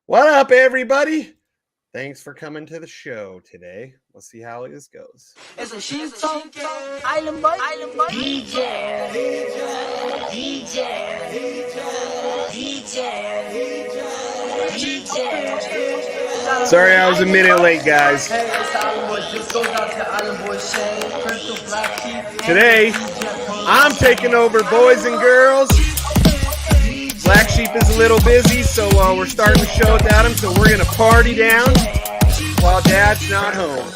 What up, everybody? Thanks for coming to the show today. Let's see how this goes. It's a sheep talking island boy. Sorry, I was a minute late, guys. Hey, it's the Island Boys. This goes out to Island Boy Shane, Crystal, BlackSheep. Today, I'm taking over, boys and girls. BlackSheep is a little busy, so we're starting the show without him. So we're gonna party down while Dad's not home.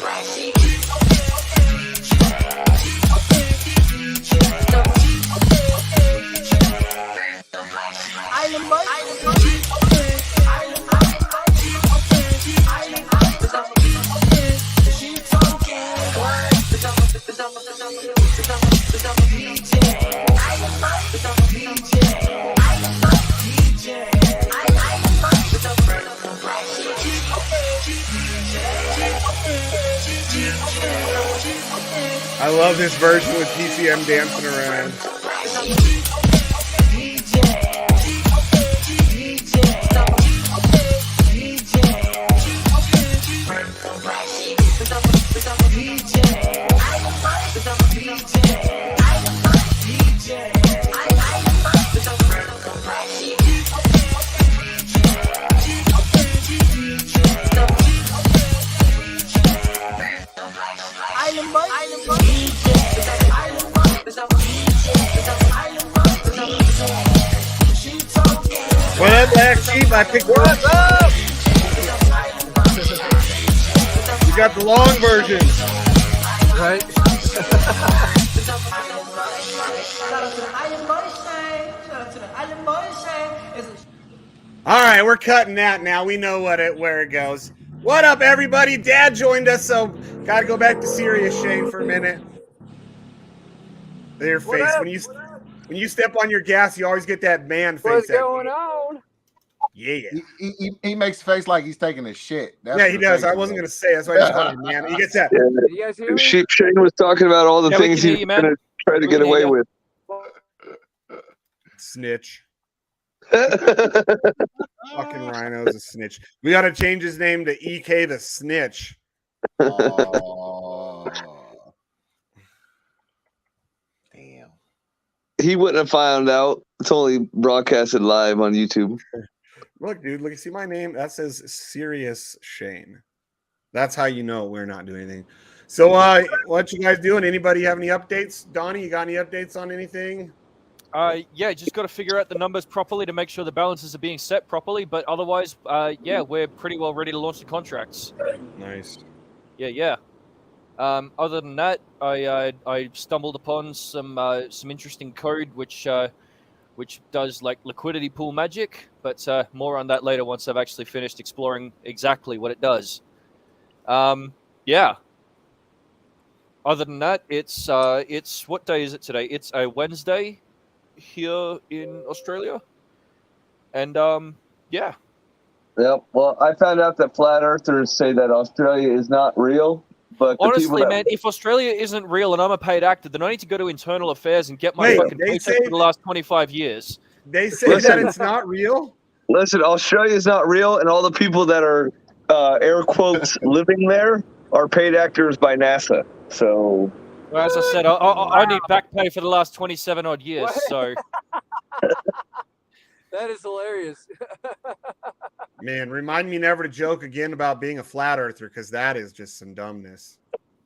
Island Boy. I love this version with PCM dancing around. What up, BlackSheep? I picked what's up. You got the long version, right? All right, we're cutting that now. We know where it goes. What up, everybody? Dad joined us, so got to go back to serious Shane for a minute. Their face when you step on your gas, you always get that man face. What's going on? Yeah, he makes a face like he's taking a shit. Yeah, he does. I wasn't gonna say. That's why I just wanted, man. He gets that. Yeah. You guys hear me? Shane was talking about all the things he's going to try to get away with. Snitch. Fucking Rhino's a snitch. We got to change his name to EK the Snitch. Oh. Damn. He wouldn't have found out. It's only broadcasted live on YouTube. Look, dude, look, see my name? That says Serious Shane. That's how you know we're not doing anything. So what you guys doing? Anybody have any updates? Donnie, you got any updates on anything? Yeah, just got to figure out the numbers properly to make sure the balances are being set properly. But otherwise, yeah, we're pretty well ready to launch the contracts. Nice. Yeah. Other than that, I stumbled upon some interesting code which does like liquidity pool magic, but more on that later once I've actually finished exploring exactly what it does. Yeah. Other than that, it's what day is it today? It's a Wednesday here in Australia, and yeah. Yep. Well, I found out that flat earthers say that Australia is not real. But honestly, man, if Australia isn't real and I'm a paid actor, then I need to go to internal affairs and get my fucking paycheck for the last 25 years. They say that it's not real? Listen, Australia is not real, and all the people that are, air quotes, living there are paid actors by NASA. So... Well, as I said, I need back pay for the last 27 odd years, so... That is hilarious. Man, remind me never to joke again about being a flat earther, because that is just some dumbness.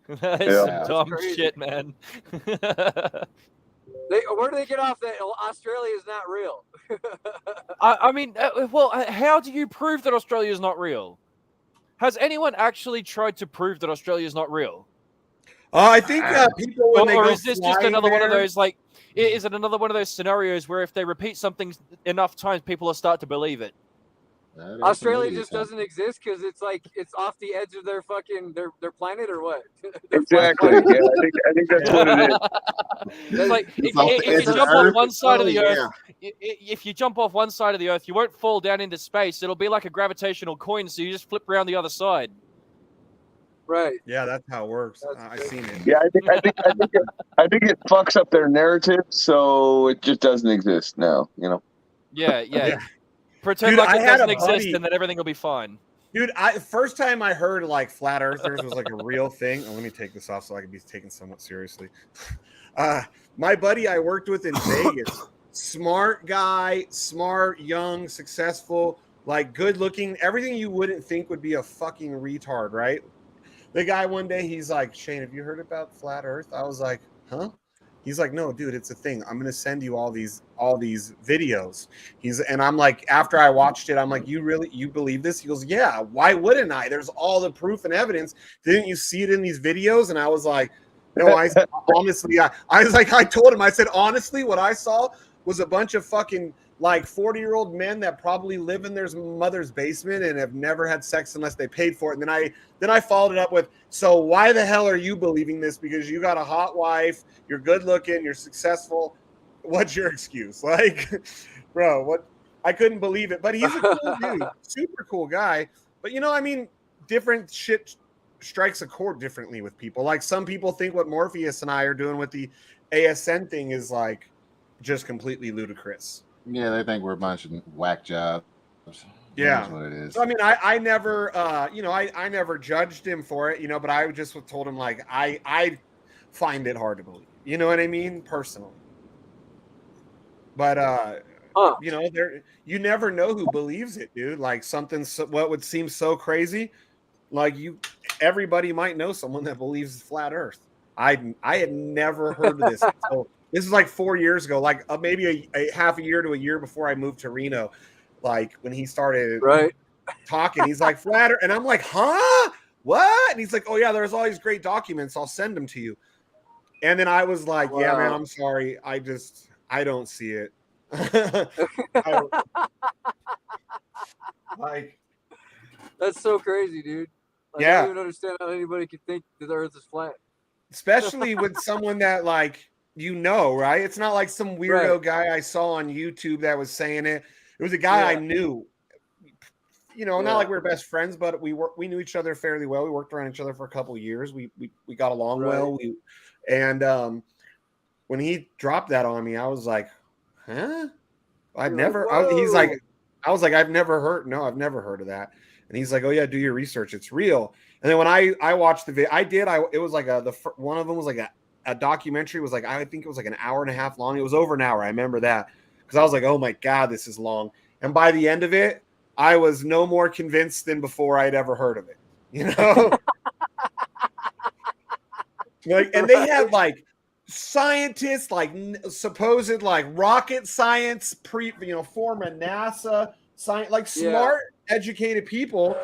That is some dumb shit, man. Where do they get off that Australia is not real? I mean, well, how do you prove that Australia is not real? Has anyone actually tried to prove that Australia is not real? I think people when they go or is this just another there, one of those, like, is it another one of those scenarios where if they repeat something enough times, people will start to believe it? Australia just doesn't exist because it's like it's off the edge of their fucking their planet or what? Exactly. Yeah, I think that's what it is. It's like if you jump off one side of the earth, if you jump off one side of the earth, you won't fall down into space. It'll be like a gravitational coin, so you just flip around the other side. Right. Yeah, that's how it works. I've seen it. Yeah, I think it fucks up their narrative, so it just doesn't exist now. You know. Yeah. Pretend Dude, like I it had a doesn't exist, buddy- and then everything will be fine. Dude, first time I heard like flat earthers was like a real thing. Oh, let me take this off so I can be taken somewhat seriously. My buddy I worked with in Vegas, smart guy, smart, young, successful, like good looking, everything you wouldn't think would be a fucking retard, right? The guy one day, he's like, Shane, have you heard about flat earth? I was like, huh? He's like, no, dude, it's a thing. I'm gonna send you all these videos. And I'm like, after I watched it, I'm like, you believe this? He goes, yeah. Why wouldn't I? There's all the proof and evidence. Didn't you see it in these videos? And I was like, no, honestly, I was like, I told him, I said, honestly, what I saw was a bunch of fucking like 40-year-old men that probably live in their mother's basement and have never had sex unless they paid for it. And then I followed it up with, so why the hell are you believing this? Because you got a hot wife, you're good looking, you're successful. What's your excuse? Like, bro, what? I couldn't believe it. But he's a cool dude, super cool guy. But I mean, different shit strikes a chord differently with people. Like some people think what Morpheus and I are doing with the ASN thing is like just completely ludicrous. Yeah, they think we're a bunch of whack jobs. Yeah, that's what it is. So, I mean, I never, I never judged him for it, but I just told him like I find it hard to believe. You know what I mean, personally. But you never know who believes it, dude. Like something, what would seem so crazy, like everybody might know someone that believes flat Earth. I had never heard of this. So this is like 4 years ago, like maybe a half a year to a year before I moved to Reno. Like when he started talking, he's like flat Earth, and I'm like, huh? What? And he's like, oh yeah, there's all these great documents. I'll send them to you. And then I was like, yeah, man, I'm sorry. I don't see it. Like, that's so crazy, dude. Like, I don't even understand how anybody could think that the Earth is flat. Especially with someone that right? It's not like some weirdo guy I saw on YouTube that was saying it. It was a guy I knew. Not like we were best friends, but we knew each other fairly well. We worked around each other for a couple of years. We got along well. When he dropped that on me, I was like, huh? I was like, I've never heard of that. And he's like, oh yeah, do your research. It's real. And then when I watched the video, it was like one of them was like a documentary, was like, I think it was like an hour and a half long. It was over an hour. I remember that because I was like, oh my God, this is long. And by the end of it, I was no more convinced than before I'd ever heard of it. Like, and they had like scientists, like supposed like rocket science, former NASA science, like smart, educated people,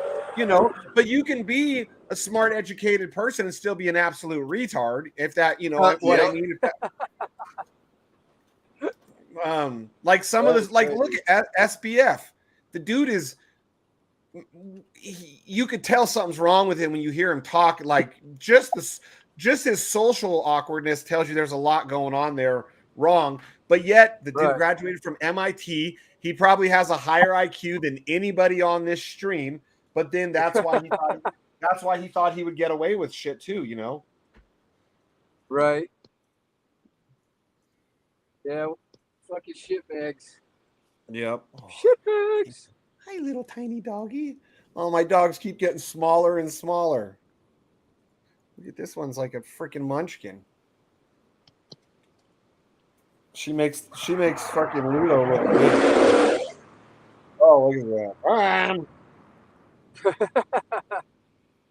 but you can be a smart, educated person and still be an absolute retard. If that, what I mean. Like some of this, like look at SBF. The dude is, you could tell something's wrong with him when you hear him talk. Like just his social awkwardness tells you there's a lot going on there wrong. But yet the dude graduated from MIT. He probably has a higher IQ than anybody on this stream. But then that's why he thought he would get away with shit too. Right. Yeah. Fucking shitbags. Yep. Shitbags. Hi, little tiny doggy. Oh, my dogs keep getting smaller and smaller. Look at this one's like a freaking munchkin. She makes fucking Ludo look good. Oh, look at that.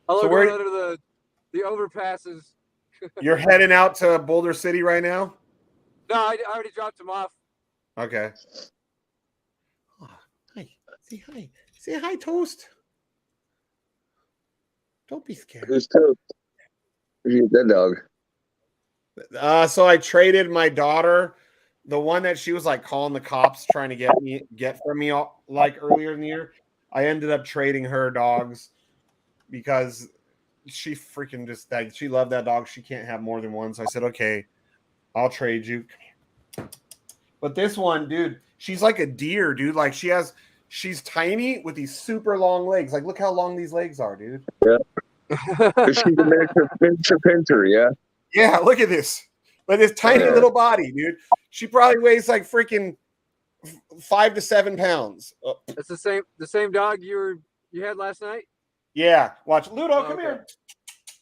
I look right under the overpasses. You're heading out to Boulder City right now? No, I already dropped him off. Okay. Oh, hi. Say hi. Say hi, Toast. Don't be scared. Who's Toast? Who's that dog? So I traded my daughter, the one that she was like calling the cops trying to get from me like earlier in the year. I ended up trading her dogs because she freaking she loved that dog. She can't have more than one. So I said, okay, I'll trade you. But this one, dude, she's like a deer, dude. Like she's tiny with these super long legs. Like, look how long these legs are, dude. Yeah. She's a miniature pincher, yeah. Yeah, look at this. But this tiny little body, dude. She probably weighs like freaking 5 to 7 pounds. That's the same dog you had last night. Yeah. Watch. Ludo, Oh, come okay. here.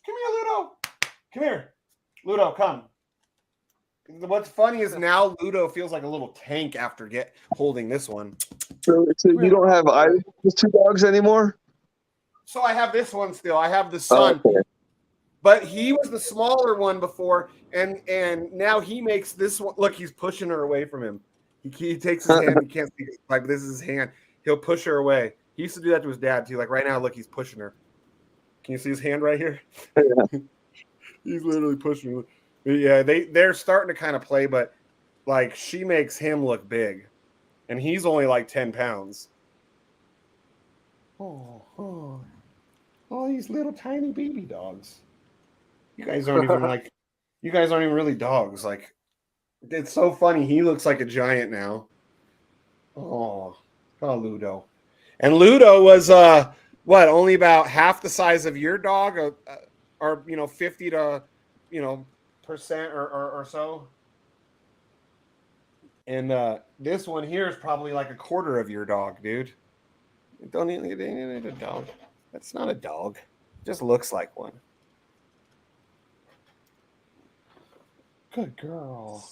Come here, Ludo. Come here. Ludo, come. What's funny is now Ludo feels like a little tank after holding this one. So you don't have either of those two dogs anymore? So I have this one still. I have the Oh, son. okay. But he was the smaller one before, and now he makes this one. Look, he's pushing her away from him. He takes his hand. He can't see it. Like, this is his hand. He'll push her away. He used to do that to his dad too. Like right now, look, he's pushing her. Can you see his hand right here? Yeah. He's literally pushing her. Yeah, they're starting to kind of play, but like she makes him look big, and he's only like 10 pounds. Oh, these little tiny baby dogs. You guys aren't even like, you guys aren't even really dogs. Like, it's so funny. He looks like a giant now. Oh, Ludo. And Ludo was what, only about half the size of your dog, or 50 to percent or so. And this one here is probably like a quarter of your dog, dude. Don't need a dog. That's not a dog. It just looks like one. Good girl.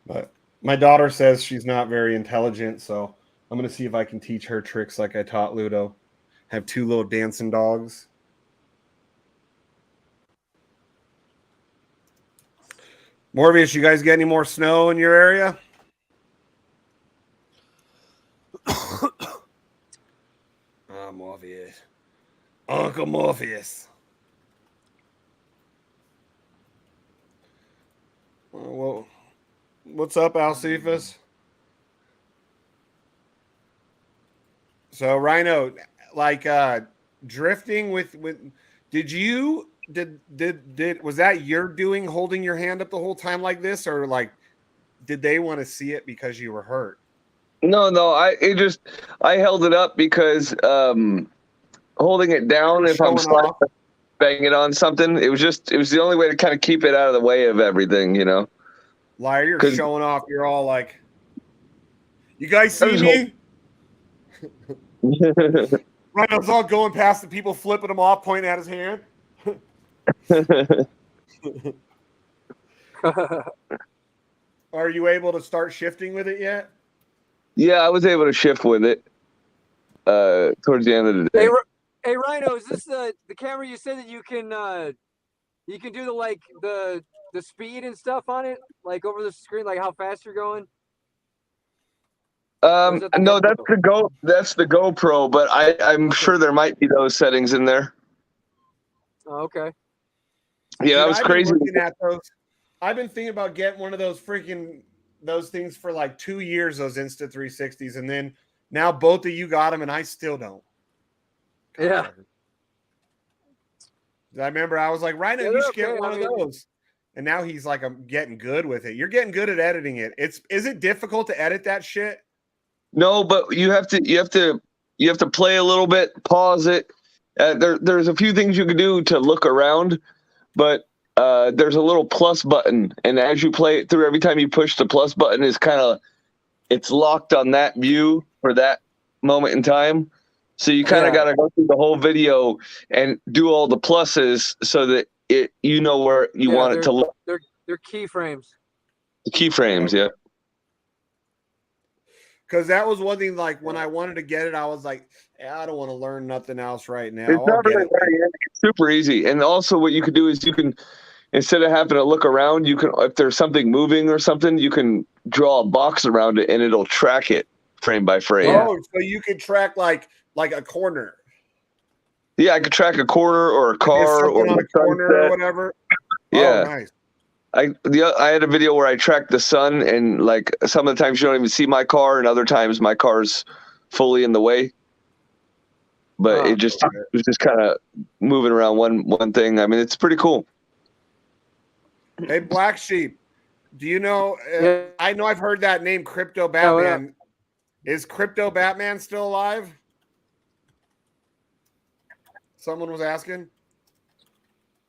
But my daughter says she's not very intelligent, so I'm going to see if I can teach her tricks like I taught Ludo. Have 2 little dancing dogs. Morbius, you guys get any more snow in your area? Morpheus. Uncle Morpheus. Well, what's up, Alcephus? So, Rhino, like drifting with was that your doing, holding your hand up the whole time like this, or like did they want to see it because you were hurt? No, I held it up because holding it down if I'm Showing off. banging on something, it was the only way to kind of keep it out of the way of everything, Liar, you're 'Cause- showing off. You're all like, you guys see me? Rhino's all going past the people, flipping him off, pointing at his hand. Are you able to start shifting with it yet? Yeah, I was able to shift with it towards the end of the day. Hey, Rhino, is this the camera you said that you can do the speed and stuff on it, like over the screen, like how fast you're going? No, that's the GoPro, but I'm sure there might be those settings in there. Oh, okay. Yeah, Dude, that was crazy. Looking at those. I've been thinking about getting one of those those things for like 2 years, those Insta360s, and then now both of you got them, and I still don't. Yeah. I remember I was like, Rhino, Yeah, you should okay. get one of those. And now he's like, I'm getting good with it. You're getting good at editing it. Is it difficult to edit that shit? No, but you have to play a little bit, pause it. There's a few things you can do to look around, but there's a little plus button, and as you play it through, every time you push the plus button, it's locked on that view for that moment in time. So you kind of got to go through the whole video and do all the pluses so that you know where you want it to look. They're keyframes. The keyframes, yeah. Because that was one thing, like when I wanted to get it, I was like, I don't want to learn nothing else right now. It's not really it's super easy. And also what you can do is you can, instead of having to look around, you can, if there's something moving or something, you can draw a box around it and it'll track it frame by frame. Oh, so you can track like a corner. Yeah, I could track a corner or a car or on a corner or whatever. Yeah. Oh, nice. I had a video where I tracked the sun, and like some of the times you don't even see my car, and other times my car's fully in the way. But it was just kind of moving around one thing. I mean, it's pretty cool. Hey, Black Sheep, do you know? I know I've heard that name, Crypto Batman. Is Crypto Batman still alive? Someone was asking.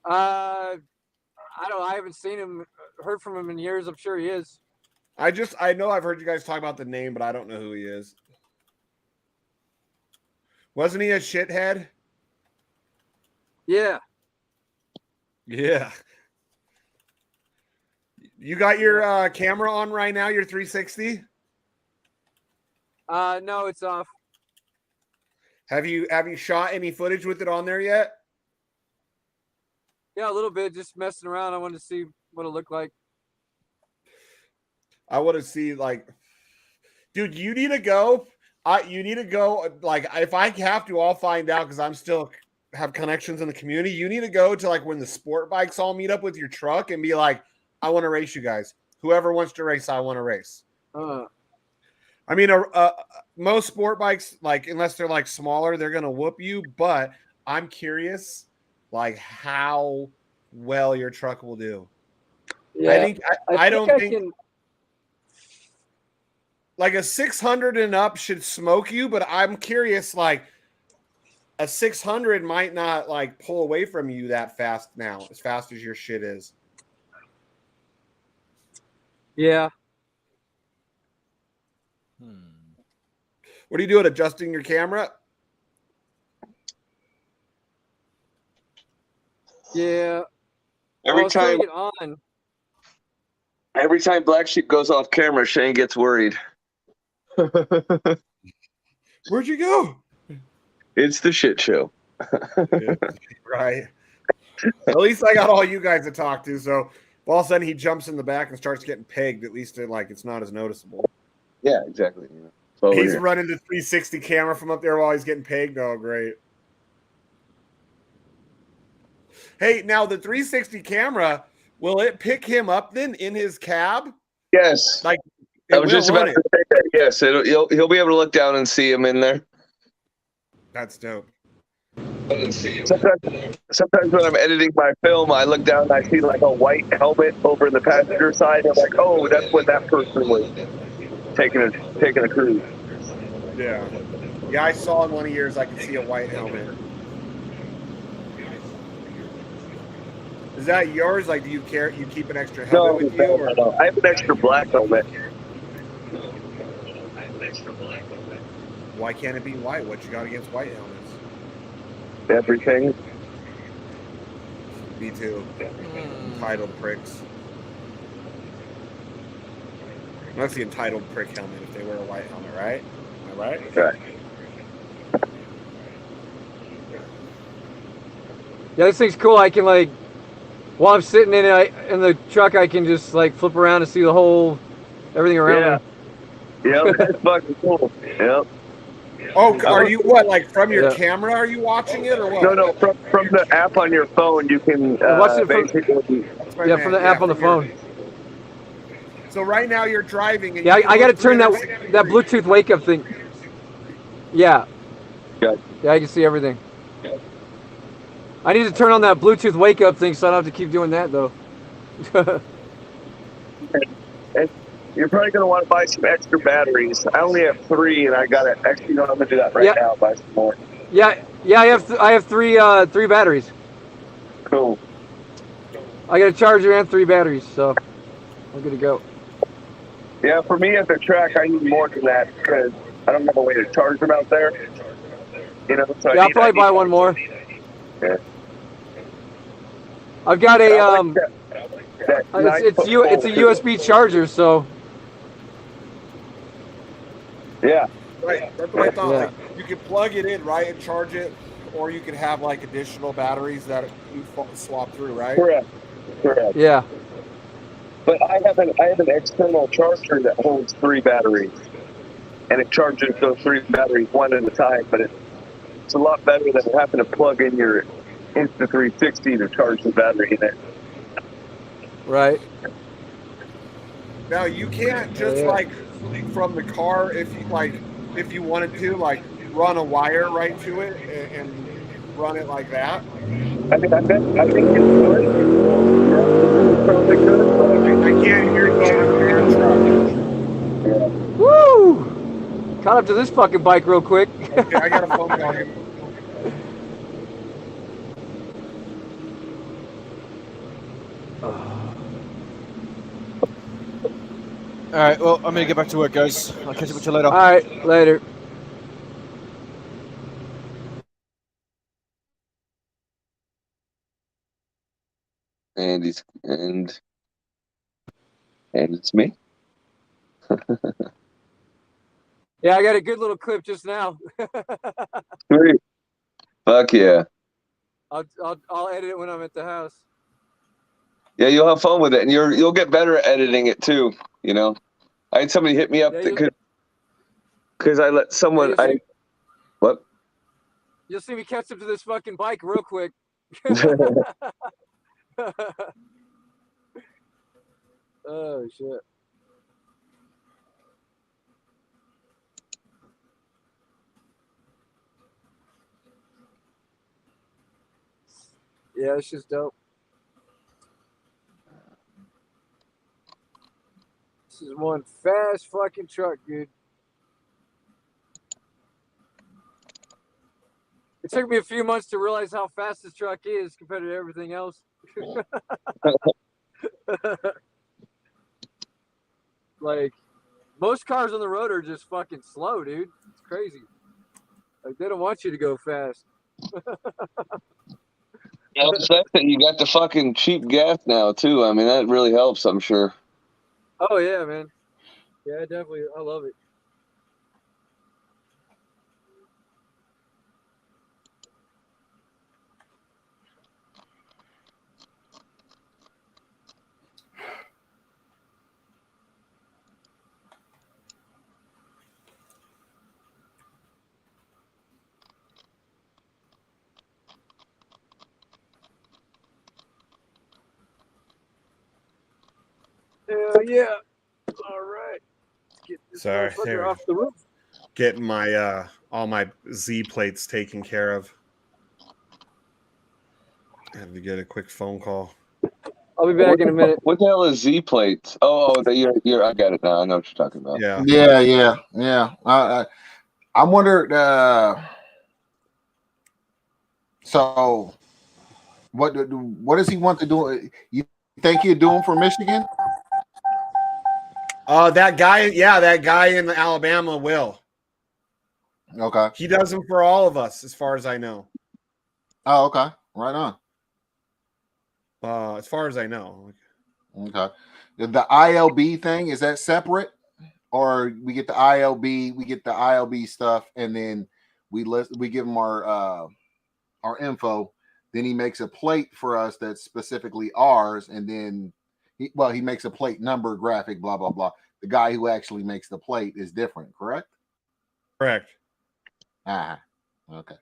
I don't know. I haven't seen him, heard from him in years. I'm sure he is. I know I've heard you guys talk about the name, but I don't know who he is. Wasn't he a shithead? Yeah. Yeah. You got your camera on right now, your 360? No, it's off. Have you shot any footage with it on there yet? Yeah, a little bit, just messing around. I wanted to see what it looked like. I want to see, like, dude, you need to go. You need to go. Like, if I have to, I'll find out because I'm still have connections in the community. You need to go to like when the sport bikes all meet up with your truck and be like, I want to race you guys. Whoever wants to race, I want to race. I mean, most sport bikes, like unless they're like smaller, they're gonna whoop you. But I'm curious, like how well your truck will do. Yeah, I don't think can... like a 600 and up should smoke you, but I'm curious, like a 600 might not like pull away from you that fast now, as fast as your shit is. Yeah. What are you doing? Adjusting your camera? Yeah. Every time BlackSheep goes off camera, Shane gets worried. Where'd you go? It's the shit show. Yeah, right. At least I got all you guys to talk to. So if all of a sudden he jumps in the back and starts getting pegged, at least it's not as noticeable. Yeah, exactly. He's running the 360 camera from up there while he's getting pegged. Oh, great. Hey, now the 360 camera, will it pick him up then in his cab? Yes. Like I was just about to say that. Yes, he'll be able to look down and see him in there. That's dope. Sometimes when I'm editing my film, I look down and I see like a white helmet over in the passenger side. I'm like, oh, that's when that person was taking a cruise. Yeah. Yeah, I saw in one of yours I could see a white helmet. Is that yours? Like, do you care? You keep an extra helmet with you? Or? No. I have an extra black helmet. Why can't it be white? What you got against white helmets? Everything. Me too. Entitled pricks. That's the entitled prick helmet if they wear a white helmet, right? Am I right? Right. Yeah, this thing's cool. I can like, while I'm sitting in it, in the truck, I can just like flip around and see the whole, everything around me. Yeah, that's fucking cool. Yep. Oh, are you what? Like from your camera? Are you watching it or what? No. From the app on your phone, you can basically. From the app on the phone. So right now you're driving. And I got to turn that Bluetooth wake up thing. Yeah. Yeah, I can see everything. I need to turn on that Bluetooth wake up thing, so I don't have to keep doing that though. And you're probably going to want to buy some extra batteries. I only have 3, and I got it. Actually, I'm going to do that right now. Buy some more. Yeah. I have three batteries. Cool. I got a charger and 3 batteries, so I'm good to go. Yeah, for me at the track, I need more than that because I don't have a way to charge them out there. You know, so I'll probably buy one more. Yeah. I've got a it's a USB charger, so. Yeah. Right. That's what I thought. Like, you could plug it in, right, and charge it, or you could have like additional batteries that you swap through, right? Correct. Yeah. But I have an external charger that holds 3 batteries, and it charges those 3 batteries one at a time. But it's a lot better than having to plug in your Insta360 to charge the battery in it. Right. Now you can't just like from the car if you wanted to like run a wire right to it and run it like that. I think you could. Probably could, but I can't hear you over the truck. Woo! Caught up to this fucking bike real quick. Okay, I got a phone call here. All right. Well, I'm gonna get back to work, guys. I'll catch up with you later. All right, later. And it's me. Yeah, I got a good little clip just now. Great. Fuck yeah. I'll edit it when I'm at the house. Yeah, you'll have fun with it, and you'll get better at editing it too. You know, I had somebody hit me up Yeah, because I let someone. What? You'll see me catch up to this fucking bike real quick. Oh shit. Yeah, it's just dope. This is one fast fucking truck, dude. It took me a few months to realize how fast this truck is compared to everything else. Like, most cars on the road are just fucking slow, dude. It's crazy. Like, they don't want you to go fast. It helps that you got the fucking cheap gas now too. I mean, that really helps, I'm sure. Oh, yeah, man. Yeah, definitely. I love it. Hell yeah. All right. Let's get this Sorry, motherfucker there we off the roof. getting my all my Z plates taken care of. I had to get a quick phone call. I'll be back in a minute. What the hell is Z plates? You're. I got it now. I know what you're talking about. Yeah. Yeah. I wondered. So, what does he want to do? You think he'd do him for Michigan? That guy in Alabama will. Okay. He does them for all of us, as far as I know. Oh, okay. Right on. As far as I know. Okay. The ILB thing, is that separate, or we get the ILB stuff, and then we give him our info. Then he makes a plate for us that's specifically ours, and then he makes a plate number graphic, blah blah blah. The guy who actually makes the plate is different, correct? Correct. Okay.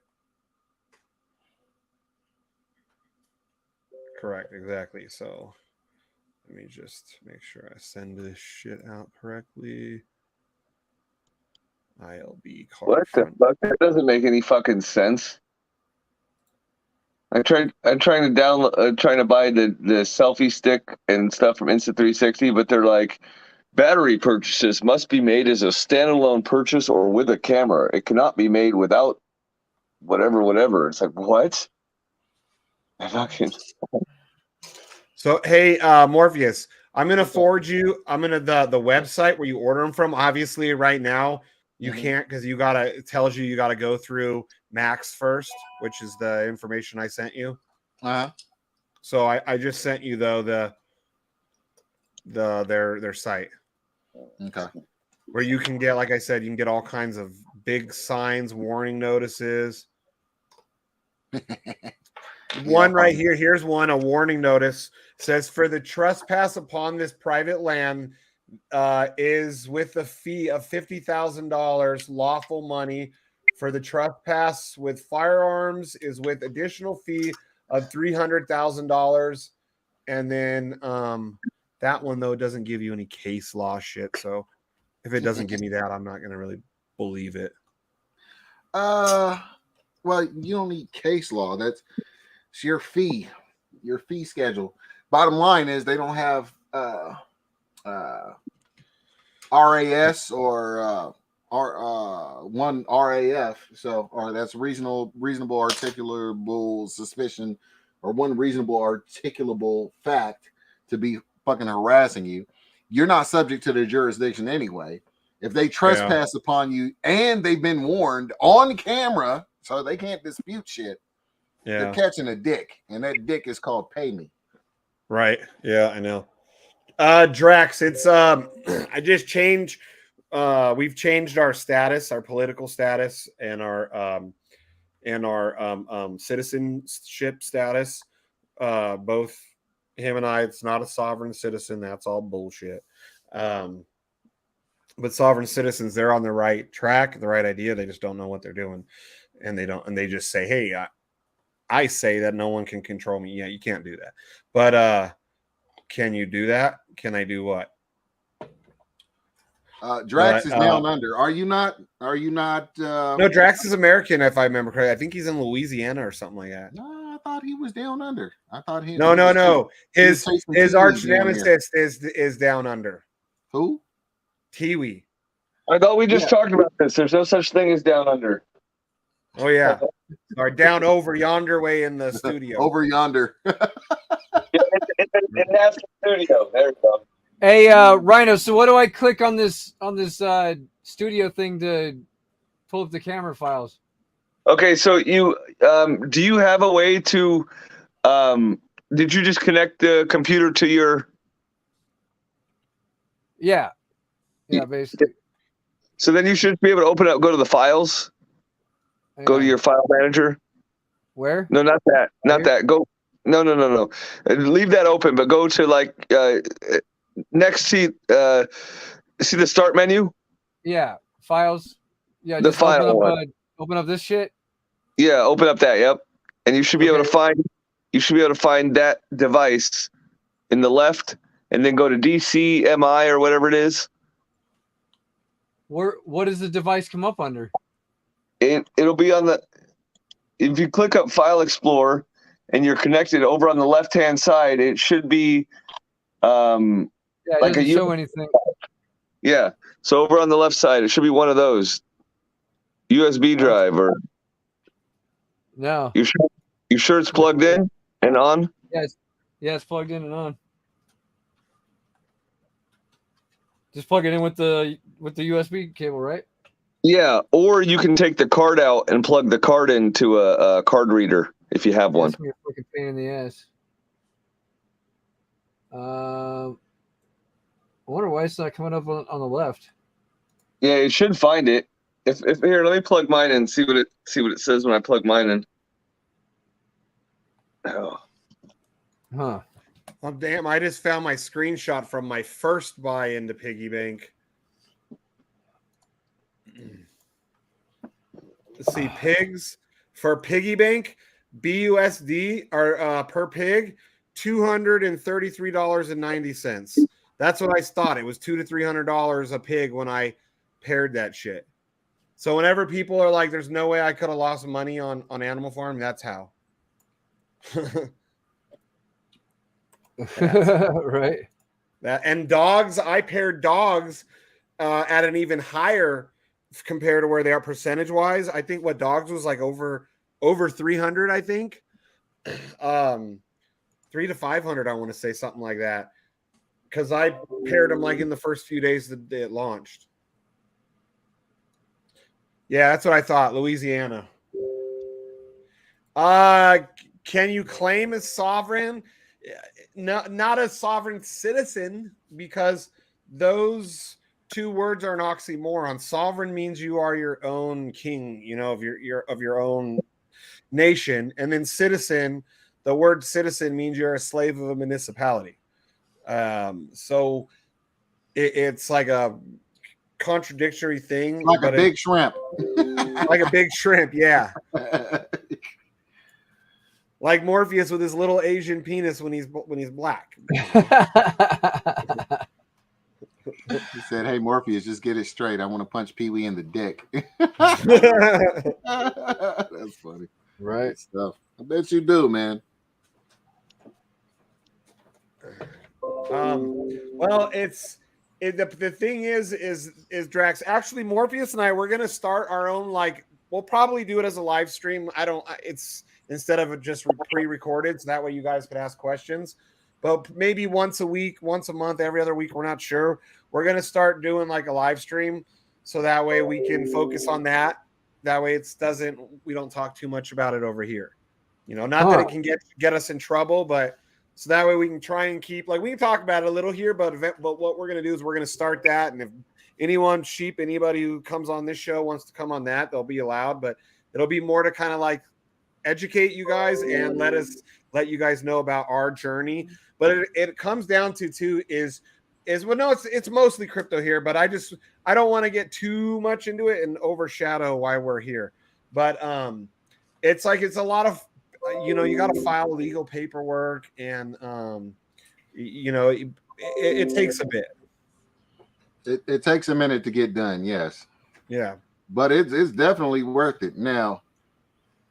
Correct, exactly. So let me just make sure I send this shit out correctly. ILB car. What the fuck? That doesn't make any fucking sense. I'm trying to download, trying to buy the selfie stick and stuff from Insta360, but they're like, battery purchases must be made as a standalone purchase or with a camera. It cannot be made without whatever. It's like, what? So hey, Morpheus, I'm gonna forward you. I'm gonna the website where you order them from. Obviously, right now you can't because it tells you gotta go through Max first, which is the information I sent you. So I just sent you though their site. Okay. Where you can get, like I said, you can get all kinds of big signs, warning notices. One right here. Here's one. A warning notice says, for the trespass upon this private land is with a fee of $50,000 lawful money. For the trespass with firearms is with additional fee of $300,000. And then that one, though, doesn't give you any case law shit. So if it doesn't give me that, I'm not going to really believe it. Well, you don't need case law. It's your fee schedule. Bottom line is they don't have RAS or one RAF, or that's reasonable articulable suspicion, or one reasonable articulable fact to be fucking harassing you. you're not subject to their jurisdiction anyway. If they trespass upon you and they've been warned on camera, so they can't dispute shit, they're catching a dick, and that dick is called pay me. Right. Yeah, I know. Drax, it's I just changed. We've changed our status, our political status, and our citizenship status. Both him and I. It's not a sovereign citizen. That's all bullshit. But sovereign citizens, they're on the right track, the right idea. They just don't know what they're doing, and they don't. And they just say, "Hey, I say that no one can control me." Yeah, you can't do that. But can you do that? Can I do what? Drax is down under. Are you not? Are you not? No, Drax is American, if I remember correctly. I think he's in Louisiana or something like that. No, I thought he was down under. I thought he. No. His arch down nemesis is down under. Who? Tiwi. I thought we just talked about this. There's no such thing as down under. Oh yeah, or down over yonder way in the studio. Over yonder. In half the studio. There we go. Hey, Rhino. So what do I click on this studio thing to pull up the camera files? Okay, so you do you have a way to did you just connect the computer to your? Yeah, basically. So then you should be able to open up, go to the files, go to your file manager. Where? No, not that. Not that. Go. No. Leave that open, but go to like next see the start menu. Yeah, files. Yeah, the just file open up this shit. Yeah, open up that. Yep, and you should be able to find. You should be able to find that device in the left, and then go to DCMI or whatever it is. What does the device come up under? It'll be on the. If you click up File Explorer and you're connected over on the left-hand side, it should be. Yeah, it like doesn't show anything. Yeah, so over on the left side, it should be one of those USB drive or. No. You sure it's plugged in and on? Yes. Yeah, it's plugged in and on. Just plug it in with the USB cable, right? Yeah, or you can take the card out and plug the card into a card reader if you have one. That's a fucking pain in the ass. I wonder why it's not coming up on the left. Yeah, you should find it. If here, let me plug mine in and see what it says when I plug mine in. Oh. Huh. Oh damn! I just found my screenshot from my first buy into piggy bank. Let's see, pigs for piggy bank, BUSD are per pig $233.90. That's what I thought. It was $200 to $300 a pig when I paired that shit. So whenever people are like, "There's no way I could have lost money on Animal Farm," that's how. Right. That and dogs, I paired dogs at an even higher compared to where they are percentage wise. I think what dogs was like over 300, I think. 300 to 500, I want to say something like that. Because I paired them like in the first few days that it launched. Yeah, that's what I thought. Louisiana. Can you claim as sovereign? Not a sovereign citizen, because those two words are an oxymoron. Sovereign means you are your own king, of your own nation, and then citizen, the word citizen means you're a slave of a municipality. So it's like a contradictory thing, like a big shrimp. Like a big shrimp, yeah. Like Morpheus with his little Asian penis when he's black. He said, "Hey Morpheus, just get it straight. I want to punch Pee Wee in the dick." That's funny, right? Good stuff. I bet you do, man. Well, the thing is Drax. Actually, Morpheus and I, we're gonna start our own. Like, we'll probably do it as a live stream. It's instead of just pre-recorded, so that way you guys can ask questions. but maybe once a week, once a month, every other week. We're not sure. We're going to start doing like a live stream so that way we can focus on that. That way we don't talk too much about it over here. Not that it can get us in trouble, but so that way we can try and keep, like, we can talk about it a little here, but what we're going to do is we're going to start that. And if anybody who comes on this show wants to come on that, they'll be allowed, but it'll be more to kind of like educate you guys and let you guys know about our journey. But it comes down to too is well, no, it's mostly crypto here, but I don't want to get too much into it and overshadow why we're here. But it's a lot of, you got to file legal paperwork, and it takes a bit. It takes a minute to get done, yes. Yeah, but it's definitely worth it. Now,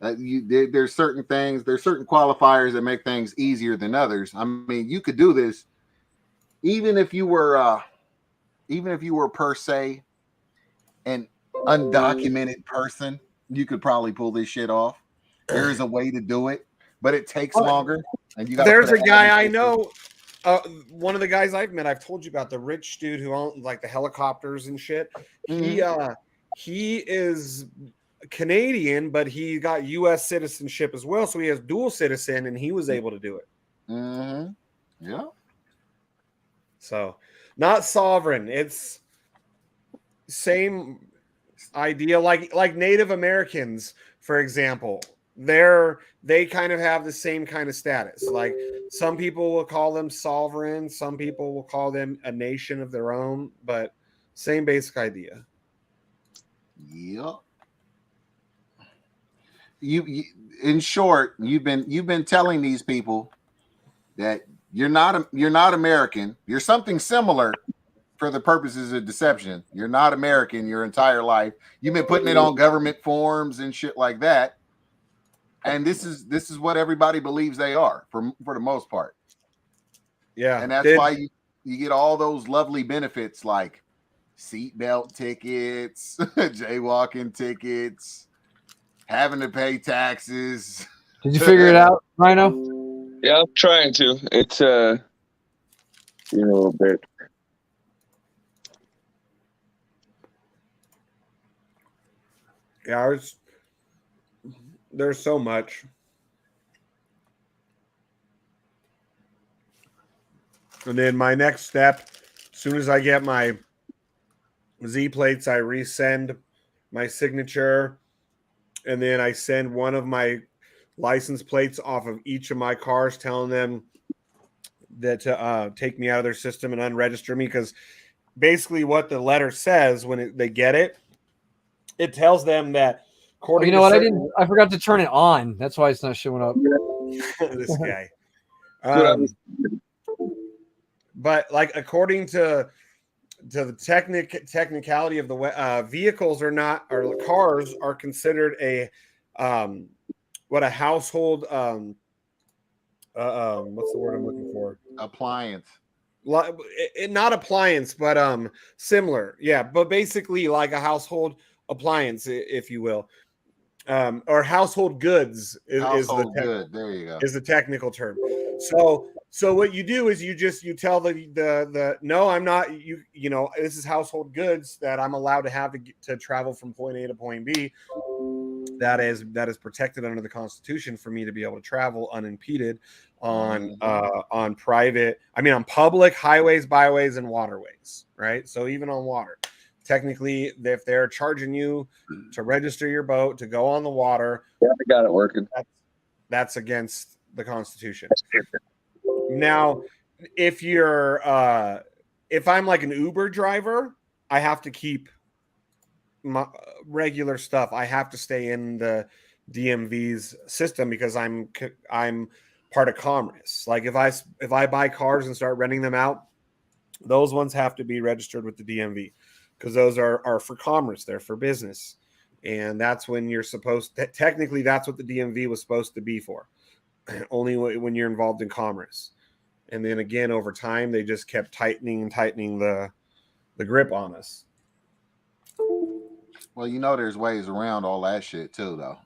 there's certain qualifiers that make things easier than others. I mean, you could do this even if you were per se an undocumented person. You could probably pull this shit off. There is a way to do it, but it takes longer. And there's a guy I know. One of the guys I've met, I've told you about, the rich dude who owns like the helicopters and shit. Mm-hmm. He is Canadian, but he got U.S. citizenship as well, so he has dual citizen, and he was able to do it. Mm-hmm. Yeah. So, not sovereign. It's same idea, like Native Americans, for example. They kind of have the same kind of status. Like, some people will call them sovereign, some people will call them a nation of their own, but same basic idea. Yep. You in short, you've been telling these people that you're not American. You're something similar for the purposes of deception. You're not American your entire life. You've been putting it on government forms and shit like that. And this is what everybody believes they are for the most part. Yeah. And that's why you get all those lovely benefits like seatbelt tickets, jaywalking tickets, having to pay taxes. Did you figure it out, Rhino? Yeah, I'm trying to. It's a bit. Yeah, there's so much. And then my next step, as soon as I get my Z plates, I resend my signature, and then I send one of my license plates off of each of my cars, telling them that to take me out of their system and unregister me. Because basically what the letter says when they get it, it tells them that according to I forgot to turn it on. That's why it's not showing up. this guy. But like, according to the technicality of the vehicles or cars are considered a household what's the word I'm looking for? Appliance. Not appliance, but similar. Yeah, but basically like a household appliance, if you will. Or household goods is good. There you go. Is the technical term. So what you do is you tell the no, I'm not, this is household goods that I'm allowed to have to travel from point A to point B. That is protected under the Constitution for me to be able to travel unimpeded on public highways, byways, and waterways, right? So even on water. Technically, if they're charging you to register your boat to go on the water, yeah, I got it working. That's against the Constitution. Now, if I'm like an Uber driver, I have to keep my regular stuff. I have to stay in the DMV's system because I'm part of commerce. Like if I buy cars and start renting them out, those ones have to be registered with the DMV. Because those are for commerce, they're for business. And that's when you're technically, that's what the DMV was supposed to be for. Only when you're involved in commerce. And then again, over time, they just kept tightening the grip on us. Well, you know, there's ways around all that shit too, though.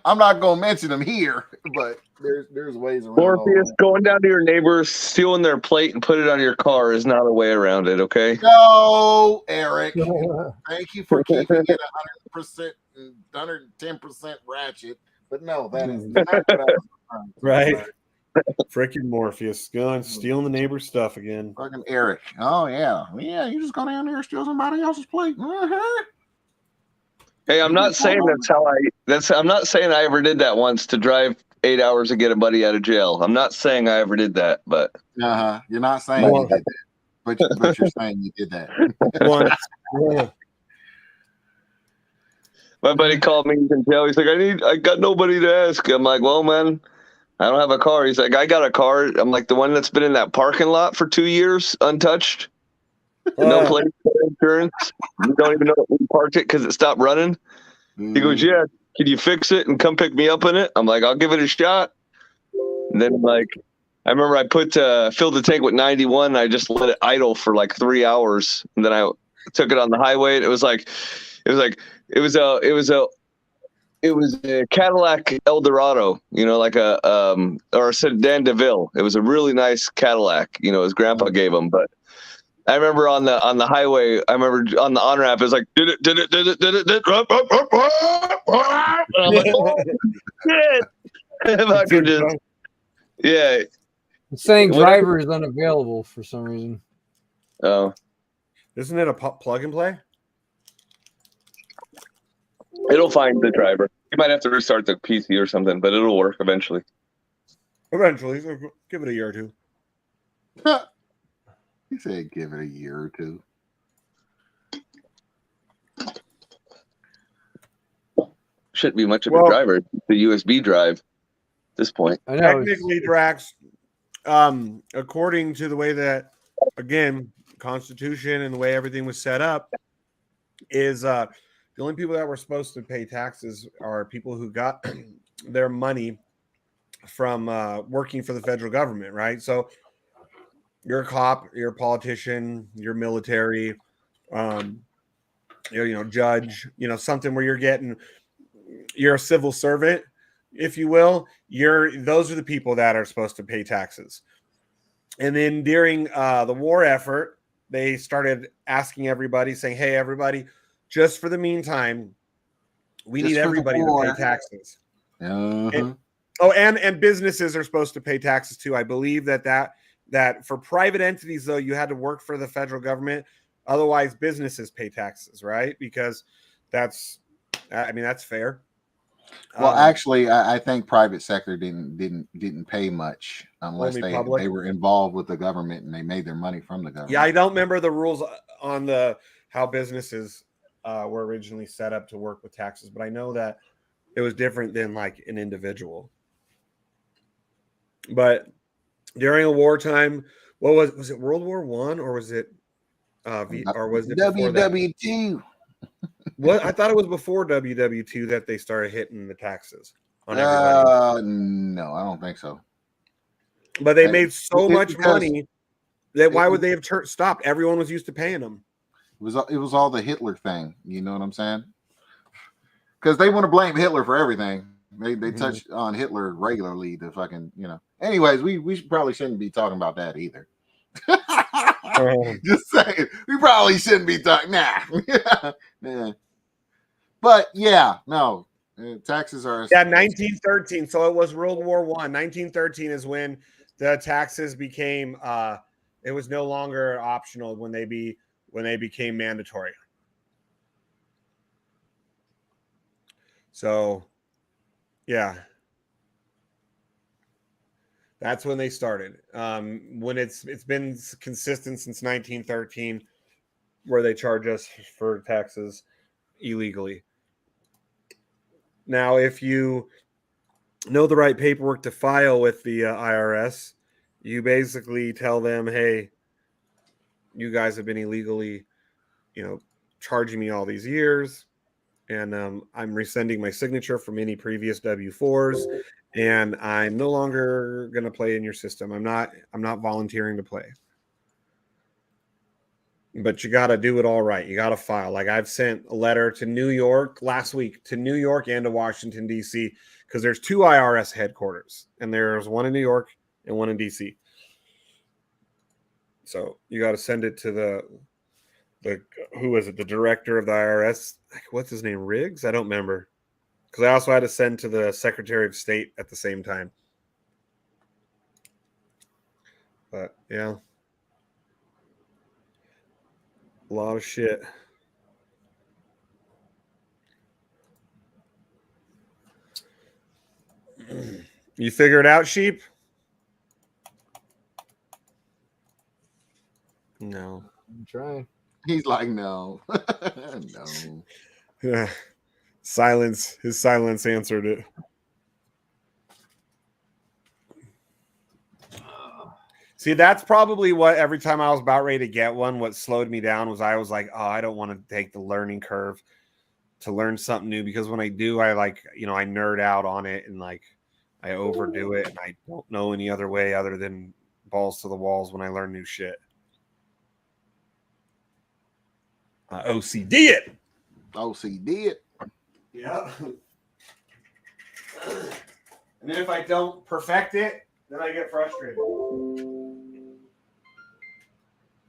I'm not gonna mention them here, but there's ways around all Morpheus, that. going down to your neighbors, stealing their plate, and put it on your car is not a way around it. Okay. No, Eric. Thank you for keeping it 100%, 110% ratchet. But no, that is not what I was referring to. Right. Freaking Morpheus going stealing the neighbor's stuff again. Fucking Eric. Oh yeah, yeah. You just go down there and steal somebody else's plate. Hey, I'm not saying that's how I'm not saying I ever did that once to drive 8 hours to get a buddy out of jail. I'm not saying I ever did that, but You're not saying you did that, but you're saying you did that. Once. Yeah. my buddy called me in jail. He's like, I got nobody to ask. I'm like, well, man, I don't have a car. He's like, I got a car. I'm like, the one that's been in that parking lot for 2 years, untouched, no plate, no insurance. You don't even know that we parked it because it stopped running. He goes, yeah, can you fix it and come pick me up in it? I'm like, I'll give it a shot. And then, like, I remember I filled the tank with 91 and I just let it idle for like 3 hours. And then I took it on the highway and it was a Cadillac Eldorado, you know, like or a sedan DeVille. It was a really nice Cadillac, you know, his grandpa gave him. But I remember on the highway, I remember on the on ramp, it was like, did it. And I'm like, oh, shit. Fucking just, yeah. It's saying driver is unavailable for some reason. Oh, Isn't it a plug and play? it'll find the driver. You might have to restart the PC or something, but it'll work eventually. Eventually. So give it a year or two. He said, "Give it a year or two." Shouldn't be much of a driver. The USB drive at this point. I know. Technically, Drax, according to the way that, again, Constitution and the way everything was set up, is the only people that were supposed to pay taxes are people who got their money from working for the federal government, right? So you're a cop, you're a politician, you're military, judge, something where you're a civil servant, if you will. Those are the people that are supposed to pay taxes. And then during the war effort, they started asking everybody, saying, hey, everybody, just for the meantime, we need everybody to pay taxes. And businesses are supposed to pay taxes too. I believe that for private entities, though, you had to work for the federal government. Otherwise, businesses pay taxes, right? Because that's fair. Well, actually, I think private sector didn't pay much unless they were involved with the government and they made their money from the government. Yeah, I don't remember the rules on how businesses were originally set up to work with taxes, but I know that it was different than like an individual. But during a wartime, what was it World War I or was it or was it WW2? What I thought it was before WW2 that they started hitting the taxes on everybody. No, I don't think so. But they made so much money that why would they have stopped? Everyone was used to paying them. It was all the Hitler thing. You know what I'm saying? Because they want to blame Hitler for everything. They touch on Hitler regularly to fucking, Anyways, we probably shouldn't be talking about that either. Just saying, we probably shouldn't be talking. Nah. But yeah, no, taxes are 1913. So it was World War I. 1913 is when the taxes became. It was no longer optional when they became mandatory. So, yeah. That's when they started. When it's been consistent since 1913, where they charge us for taxes illegally. Now, if you know the right paperwork to file with the IRS, you basically tell them, "Hey, you guys have been illegally, charging me all these years, and I'm rescinding my signature from any previous W-4s." And I'm no longer going to play in your system. I'm not volunteering to play. but you got to do it all right. You got to file. Like I've sent a letter to New York last week, to New York and to Washington, D.C., because there's 2 IRS headquarters, and there's one in New York and one in D.C. So you got to send it to the who is it? The director of the IRS. What's his name? Riggs? I don't remember. Because I also had to send to the Secretary of State at the same time. But yeah, a lot of shit. You figure it out, sheep? No. I'm trying. He's like, no, no. Yeah. Silence. His silence answered it. See, that's probably what every time I was about ready to get one, what slowed me down was I was like, oh, I don't want to take the learning curve to learn something new, because when I do, I I nerd out on it, and like I overdo it, and I don't know any other way other than balls to the walls when I learn new shit. OCD it. OCD it. Yeah. And then if I don't perfect it, then I get frustrated.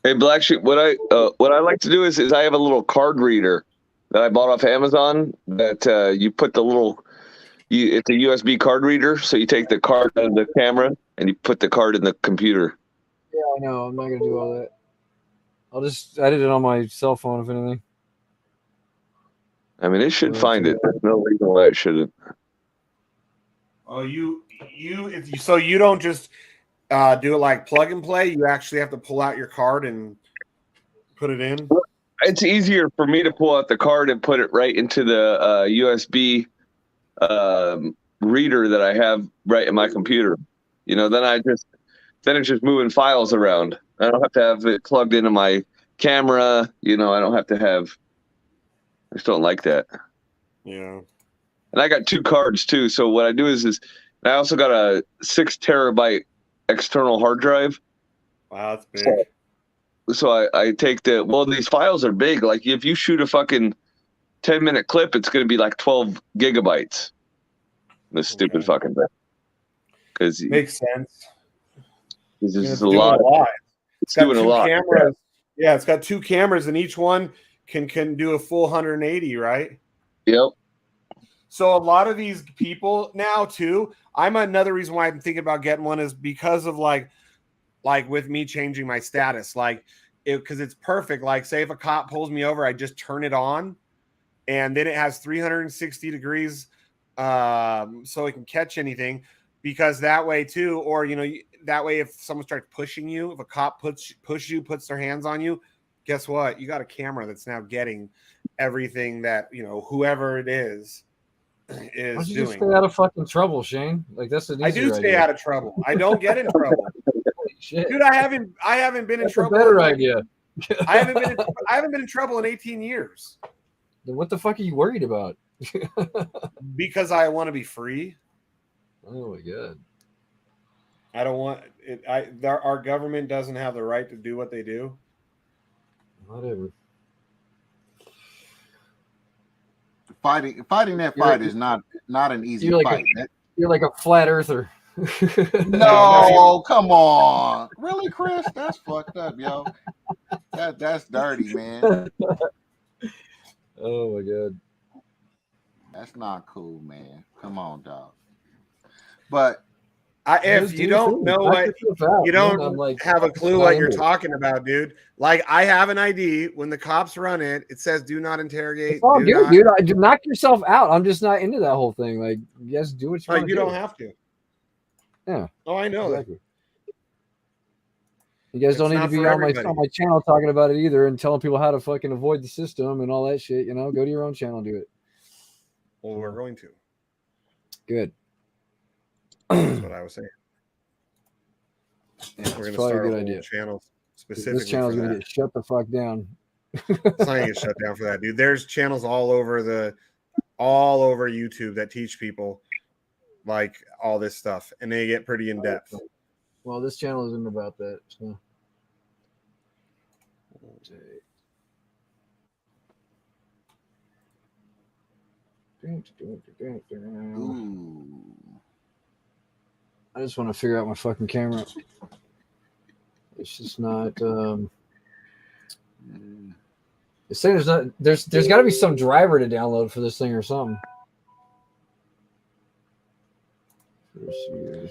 Hey, BlackSheep, what I like to do is I have a little card reader that I bought off Amazon that you put it's a USB card reader, so you take the card out of the camera and you put the card in the computer. Yeah, I know. I'm not gonna do all that. I'll just edit it on my cell phone if anything. I mean, it should find it. There's no reason why it shouldn't. Oh, so you don't just do it like plug and play. You actually have to pull out your card and put it in. It's easier for me to pull out the card and put it right into the USB reader that I have right in my computer. Then it's just moving files around. I don't have to have it plugged into my camera. I don't have to have. I just don't like that. Yeah. And I got 2 cards too. So what I do is I also got a 6 terabyte external hard drive. Wow, that's big. So I take these files are big. Like if you shoot a fucking 10-minute clip, it's going to be like 12 gigabytes. This stupid fucking thing. Because makes sense. This is a lot. It's doing a lot. Cameras. Yeah, it's got 2 cameras, and each one can do a full 180, right? Yep. So a lot of these people now too. Another reason why I'm thinking about getting one is because of like with me changing my status, because it's perfect. Like, say if a cop pulls me over, I just turn it on, and then it has 360 degrees, so it can catch anything. Because that way too, or that way if someone starts pushing you, if a cop puts their hands on you, guess what? You got a camera that's now getting everything that whoever it is Why doing. don't you just stay out of fucking trouble, Shane? Like that's an easier I do stay idea. out of trouble. I don't get in trouble. Holy shit. Dude, I haven't been in That's trouble. a better idea. I haven't been in trouble in 18 years. Then what the fuck are you worried about? Because I want to be free. Oh my god. I don't want it. Our government doesn't have the right to do what they do. Whatever. Fighting that fight is not an easy fight. You're like a flat earther. No, come on. Really, Chris? That's fucked up, yo. That's dirty, man. Oh my god. That's not cool, man. Come on, dog. But if you don't know what you don't have a clue what you're talking about, dude. Like I have an ID. When the cops run it, it says "Do not interrogate." Dude, knock yourself out. I'm just not into that whole thing. Like, yes, do what you want. You don't have to. Yeah. Oh, I know that. You guys don't need to be on my channel talking about it either and telling people how to fucking avoid the system and all that shit. Go to your own channel and do it. Well, we're going to. Good. That's what I was saying. Yeah, we're going to probably start a good a idea. channel specifically. This channel's going to get shut the fuck down. It's not going to get shut down for that, dude. There's channels all over YouTube that teach people like all this stuff, and they get pretty in depth. Well, this channel isn't about that. So. Ooh. I just want to figure out my fucking camera. It's just not. It's saying there's not. There's got to be some driver to download for this thing or something. First year's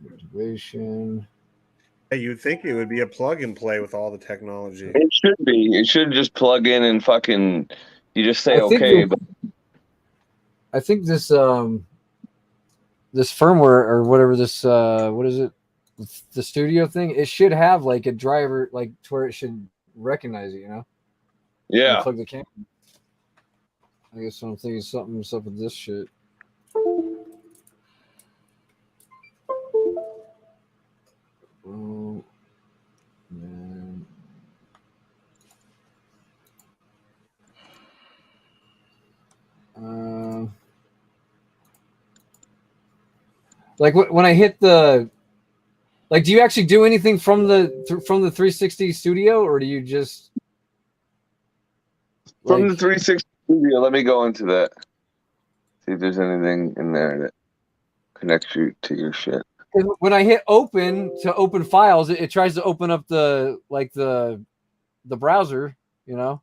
reservation. Hey, you'd think it would be a plug and play with all the technology. It should be. It should just plug in and fucking. You just say I think okay. this- But I think this this firmware or whatever this what is it? The studio thing. It should have like a driver like to where it should recognize it. You know. yeah. Plug the camera. I guess I'm thinking something's up with this shit. Oh man. Like when I hit the, like, do you actually do anything from the 360 studio, or do you just From like, the 360 studio, let me go into that. See if there's anything in there that connects you to your shit. when I hit open to open files, it tries to open up the browser, you know,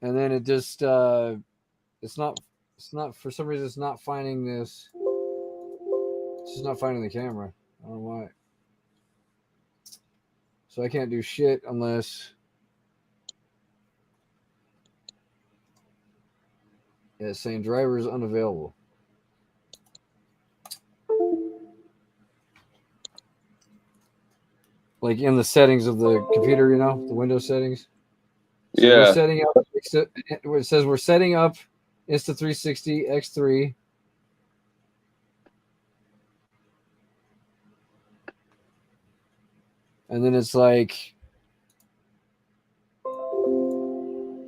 and then it just it's not for some reason it's not finding this. It's just not finding the camera. I don't know why. So I can't do shit unless. Yeah, it's saying driver is unavailable. Like in the settings of the computer, you know, the Windows settings. So Yeah. we're setting up. It says we're setting up Insta360 X3. And then it's like,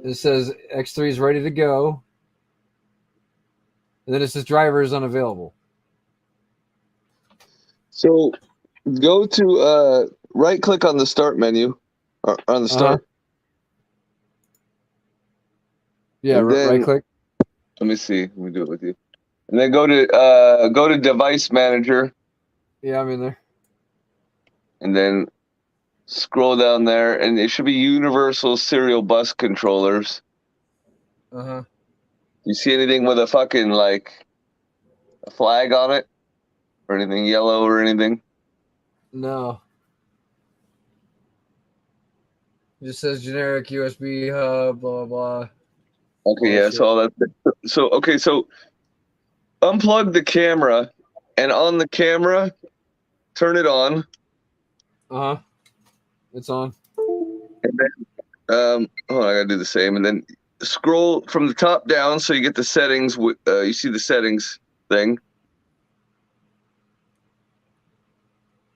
it says X3 is ready to go. And then it says driver is unavailable. So go to right click on the start menu or on the start. Yeah, And then- right click. Let me see. Let me do it with you. And then go to device manager Yeah, I'm in there. and then scroll down there and it should be universal serial bus controllers. Uh-huh. You see anything with a fucking like a flag on it? Or anything yellow or anything? No. It just says generic USB hub, blah, blah, blah. Okay, yeah, so all that. So okay, so unplug the camera and on the camera, turn it on. Uh-huh. It's on. And then hold on, I gotta do the same. And then scroll from the top down so you get the settings. You see the settings thing.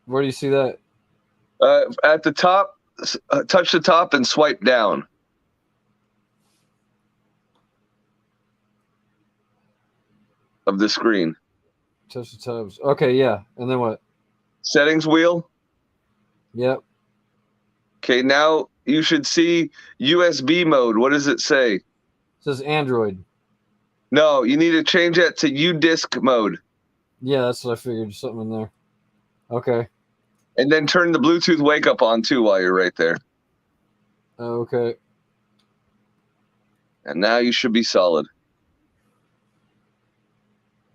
Where do you see that? At the top, touch the top and swipe down. Of the screen. Touch the tabs. Okay, yeah. And then what? Settings wheel. Yep. Okay, now you should see USB mode. What does it say? It says Android. No, you need to change that to UDisc mode. Yeah, that's what I figured. Something in there. Okay. And then turn the Bluetooth wake up on too while you're right there. Okay. And now you should be solid.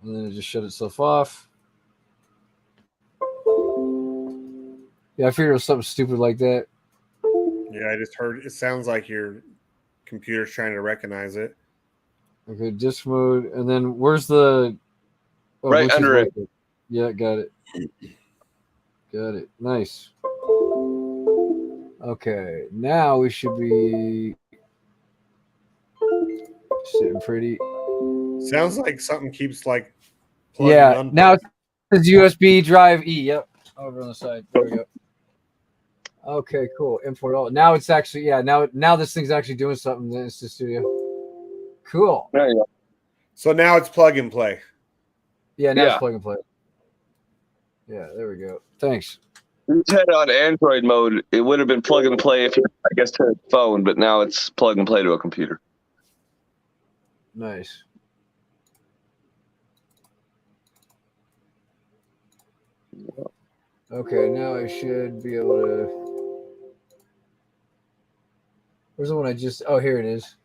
And then it just shut itself off. Yeah, I figured it was something stupid like that. Yeah, I just heard it sounds like your computer's trying to recognize it. Okay, disk mode. And then where's the... Oh, Right Bluetooth under it. wake up. Yeah, got it. Got it. Nice. Okay, now we should be sitting pretty. Sounds like something keeps like plugging Yeah, and now it says USB drive E. Yep, over on the side. There we go. Okay, cool. Import all. Now it's actually, yeah, now this thing's actually doing something in Insta Studio. Cool. There you go. So now it's plug and play. Yeah, now Yeah. it's plug and play. Yeah, there we go. Thanks. It's had on Android mode. It would have been plug and play if you, I guess, to a phone, but now it's plug and play to a computer. Nice. Okay, now I should be able to. Where's the one I just? Oh, here it is.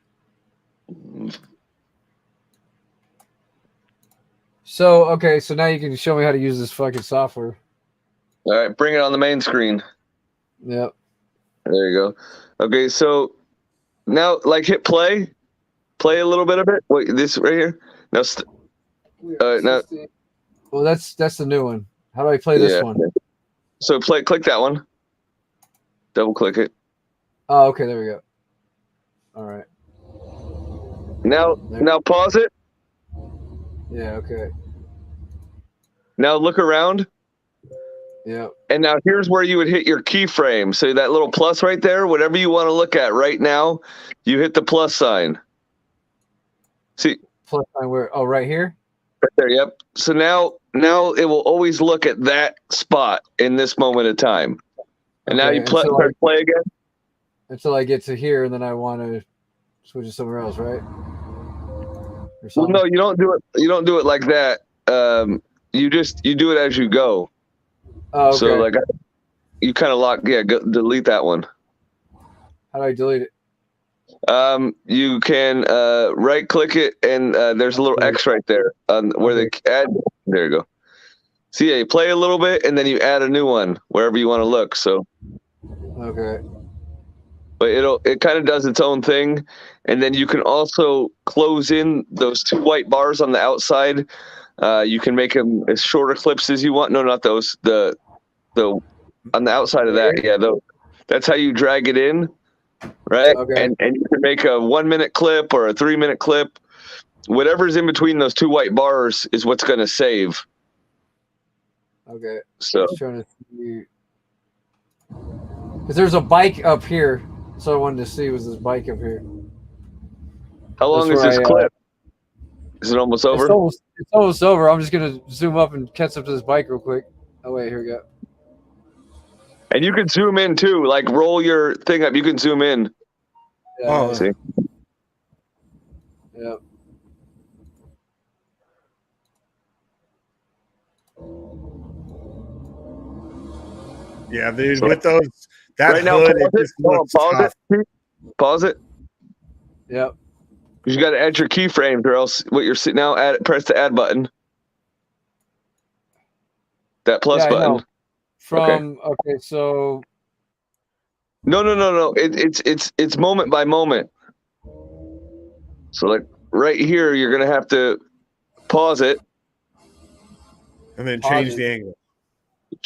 So okay, so now you can show me how to use this fucking software. All right, bring it on the main screen. Yep. There you go. Okay, so now, like, hit play. Play a little bit of it. Wait, this right here. Now, now. Well, that's the new one. How do I play this one? So click that one. Double click it. Oh, okay, there we go. All right. Now pause it. Yeah. Okay. Now look around. Yeah. And now here's where you would hit your keyframe. So that little plus right there, whatever you want to look at right now, you hit the plus sign. See? Plus sign where? Oh, right here? Right there, yep. So now it will always look at that spot in this moment of time. And now you press play again. Until I get to here, and then I want to switch to somewhere else, right? Well, no, you don't do it. You don't do it like that. You do it as you go. Oh, okay. So like, you kind of lock. Yeah, delete that one. How do I delete it? You can right click it, and there's a little X right there on where they add. There you go. See, you play a little bit, and then you add a new one wherever you want to look. So. Okay. But it kind of does its own thing, and then you can also close in those two white bars on the outside. You can make them as shorter clips as you want. No, not those. The on the outside of that, yeah. That's how you drag it in, right? Okay. And you can make a 1 minute clip or a 3 minute clip. Whatever's in between those two white bars is what's going to save. Okay. So. Just trying to see. Because there's a bike up here. So I wanted to see was this bike up here. How long is this clip? Is it almost over? It's almost over. I'm just gonna zoom up and catch up to this bike real quick. Oh wait, here we go. And you can zoom in too. Like roll your thing up. You can zoom in. Yeah, see. Yeah. Yeah, dude. With those. That right now, hood, it just looks tough. Pause it. Yep. Because you got to add your keyframes, or else what you're sitting now. Press the add button. That plus button. Okay, so. No. It's moment by moment. So like right here, you're gonna have to pause it, and then change the angle.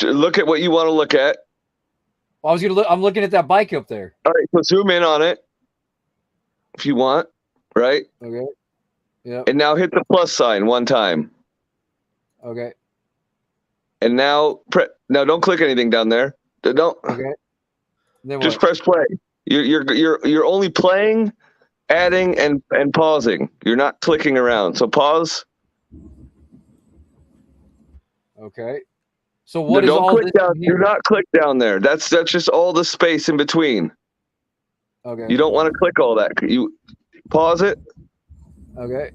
Look at what you want to look at. Well, I'm looking at that bike up there. All right, so zoom in on it if you want, right? Okay. Yeah. And now hit the plus sign one time. Okay. And now don't click anything down there. Don't. Okay. Then just press play. You're only playing, adding, and pausing. You're not clicking around. So pause. Okay. So what is all this? Do not click down there. That's just all the space in between. Okay. You don't want to click all that. You pause it. Okay.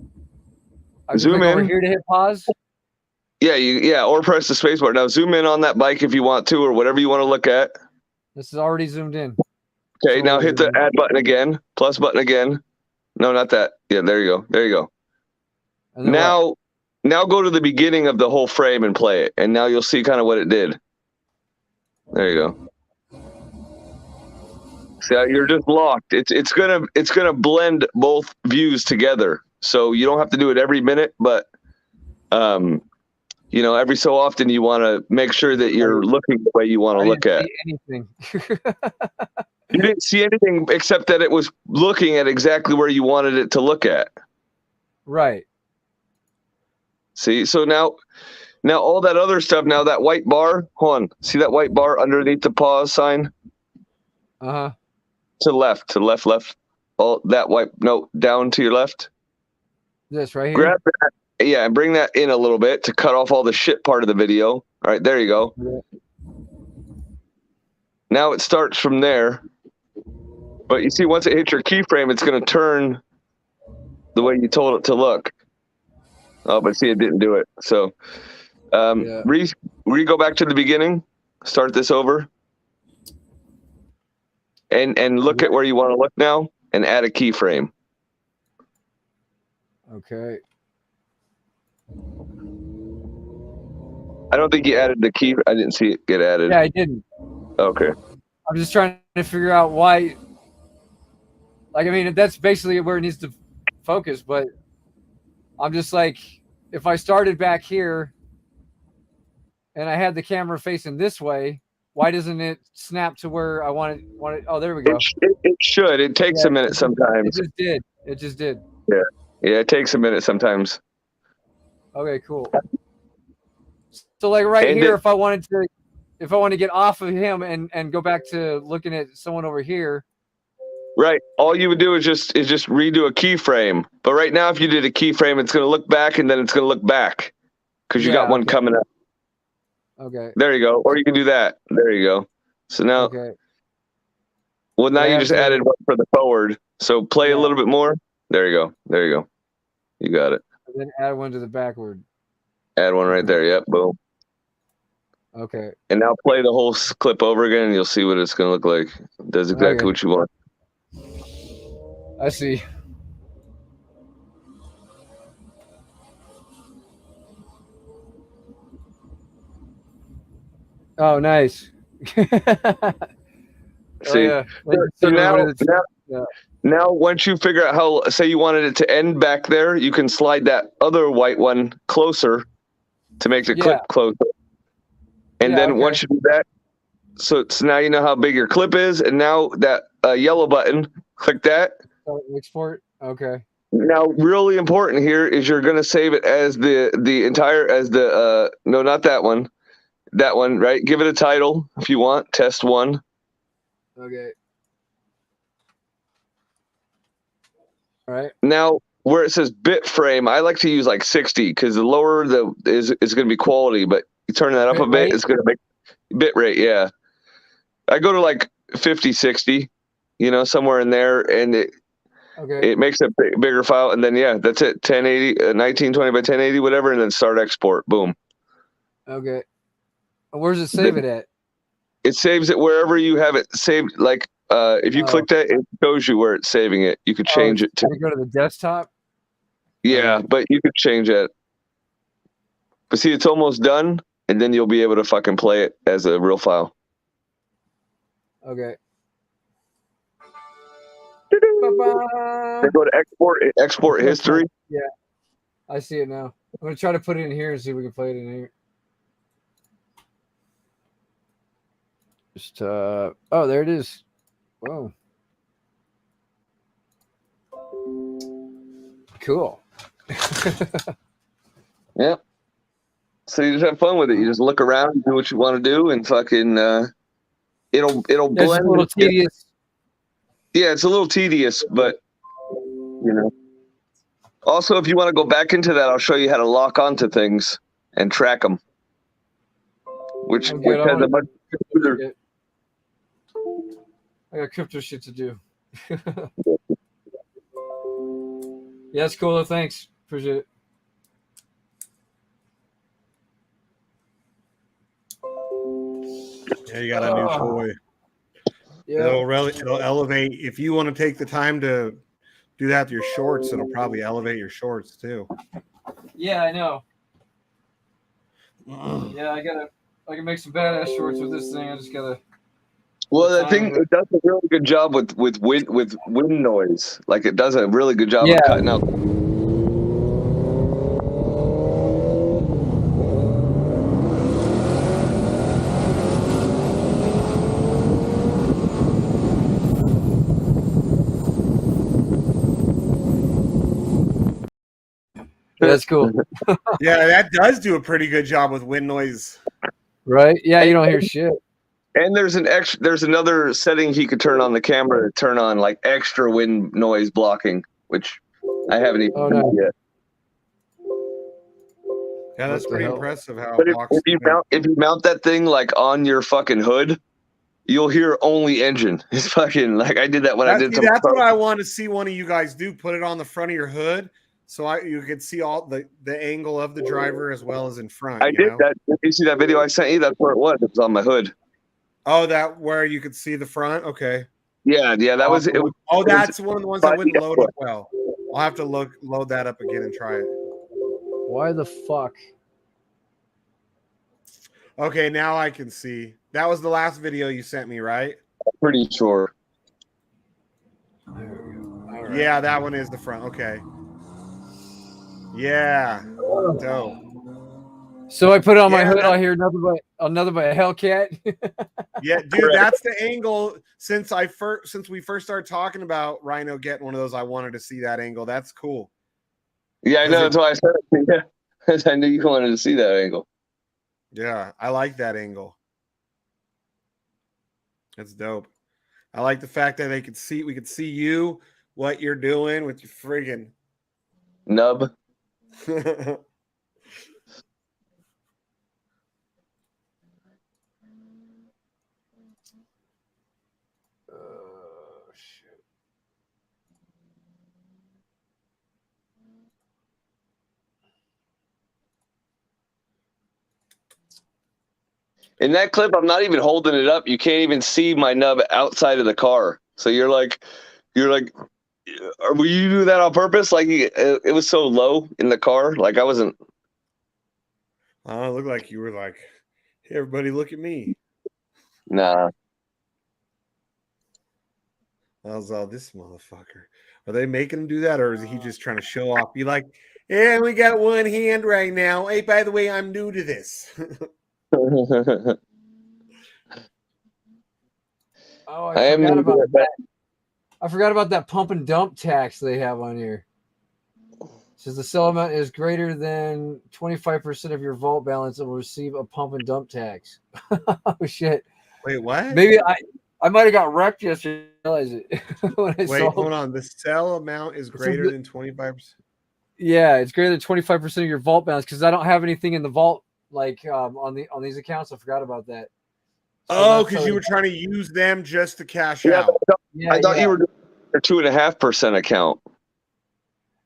I zoom click in over here to hit pause. Yeah, or press the space bar. Now zoom in on that bike if you want to, or whatever you want to look at. This is already zoomed in. Okay, now hit the add button again, plus button again. No, not that. Yeah, there you go. Now go to the beginning of the whole frame and play it, and now you'll see kind of what it did. There you go. See, you're just locked. It's gonna blend both views together, so you don't have to do it every minute, but every so often you want to make sure that you're looking the way you want to look at. Anything. You didn't see anything except that it was looking at exactly where you wanted it to look at. Right. See, so now all that other stuff, now that white bar, hold on. See that white bar underneath the pause sign? Uh-huh. To left. All that white, no, down to your left. This right here? Grab that, yeah, and bring that in a little bit to cut off all the shit part of the video. All right, there you go. Yeah. Now it starts from there. But you see, once it hits your keyframe, it's going to turn the way you told it to look. Oh, but see, it didn't do it. So Yeah. go back to the beginning, start this over, and look at where you want to look now, and add a keyframe. Okay. I don't think you added the key. I didn't see it get added. Yeah, I didn't. Okay. I'm just trying to figure out why. Like, I mean, that's basically where it needs to focus, but I'm just like, if I started back here and I had the camera facing this way, why doesn't it snap to where I want it? Oh, there we go. It should. It takes a minute sometimes. It just did. It just did. Yeah. Yeah, it takes a minute sometimes. Okay, cool. So like right And here, if I wanted to get off of him and go back to looking at someone over here. Right. All you would do is just redo a keyframe. But right now, if you did a keyframe, it's going to look back and then it's going to look back because you got one coming up. Okay. There you go. Or you can do that. There you go. So now, Okay. well, now you just added one for the forward. So play a little bit more. There you go. There you go. You got it. And then add one to the backward. Add one right there. Yep. Boom. Okay. And now play the whole clip over again, and you'll see what it's going to look like. It does exactly what you want. I see. Oh, nice. See, so now once you figure out how, say you wanted it to end back there, you can slide that other white one closer to make the clip closer. And then once you do that, so now you know how big your clip is, and now that yellow button, click that. Export. Okay. Now, really important here is you're going to save it as no, not that one. That one, right? Give it a title if you want. Test 1. Okay. All right. Now, where it says bit frame, I like to use like 60 because the lower is going to be quality, but you turn that up a bit, it's going to make bit rate. Yeah. I go to like 50, 60, somewhere in there, and it makes a bigger file. And then, that's it. 1080, 1920 by 1080, whatever. And then start export. Boom. Okay. Where's it save it at? It saves it wherever you have it saved. Like if you click that, it shows you where it's saving it. You could change it to go to the desktop. Yeah, but you could change it. But see, it's almost done, and then you'll be able to fucking play it as a real file. Okay. Then go to export history. Yeah, I see it now. I'm gonna try to put it in here and see if we can play it in here. Just oh, there it is. Whoa. Cool. Yeah. So you just have fun with it. You just look around, do what you want to do, and fucking it'll blend. It's a little tedious. Yeah, it's a little tedious, but Also, if you want to go back into that, I'll show you how to lock onto things and track them. Which has a much smoother. I got crypto shit to do. Yeah, that's cool. Thanks. Appreciate it. Yeah, you got a new toy. Yeah. It'll elevate. If you want to take the time to do that with your shorts, it'll probably elevate your shorts too. Yeah, I know. Yeah, I can make some badass shorts with this thing. I just gotta. Well, I think it does a really good job with wind noise. Like it does a really good job of cutting out. That's cool. Yeah, that does do a pretty good job with wind noise. Right? Yeah, you don't hear shit. And there's another setting he could turn on the camera to turn on like extra wind noise blocking, which I haven't even done yet. Yeah, that's pretty impressive how. But if you mount that thing like on your fucking hood, you'll hear only engine. It's fucking like I did that when I did See, some. that's what I want to see one of you guys do. Put it on the front of your hood, so you could see all the angle of the driver as well as in front. I did that. Did you see that video I sent you? That's where it was. It was on my hood. Oh, that where you could see the front. Okay. Yeah, that was it. Oh, that's one of the ones that wouldn't load up. up well. I'll have to load that up again and try it. Why the fuck? Okay, now I can see. That was the last video you sent me, right? Pretty sure. Right. Yeah, that one is the front. Okay. Yeah. Dope. So I put it on my Yeah, hood. I'll hear another by a Hellcat. Yeah, dude, that's the angle. Since we first started talking about Rhino getting one of those, I wanted to see that angle. That's cool. Yeah, I know. That's why I said it. Yeah, because I knew you wanted to see that angle. Yeah, I like that angle. That's dope. I like the fact that we could see you, what you're doing with your friggin' Nub. Shit. In that clip, I'm not even holding it up. You can't even see my nub outside of the car. So you're like, will you do that on purpose? Like it was so low in the car. Like I wasn't. Oh, it looked like you were like, hey, everybody, look at me. Nah. I was all, this motherfucker. Are they making him do that, or is he just trying to show off? Be like, yeah, we got one hand right now. Hey, by the way, I'm new to this. Oh, I forgot about that. I forgot about that pump and dump tax they have on here. It says the sell amount is greater than 25% of your vault balance and will receive a pump and dump tax. Oh shit! Wait, what? Maybe I might have got wrecked yesterday. I realized it. Wait, hold on. The sell amount is greater than 25%. Yeah, it's greater than 25% of your vault balance because I don't have anything in the vault like on these accounts. I forgot about that. So because you were trying to use them just to cash out. I thought you were doing a 2.5% account.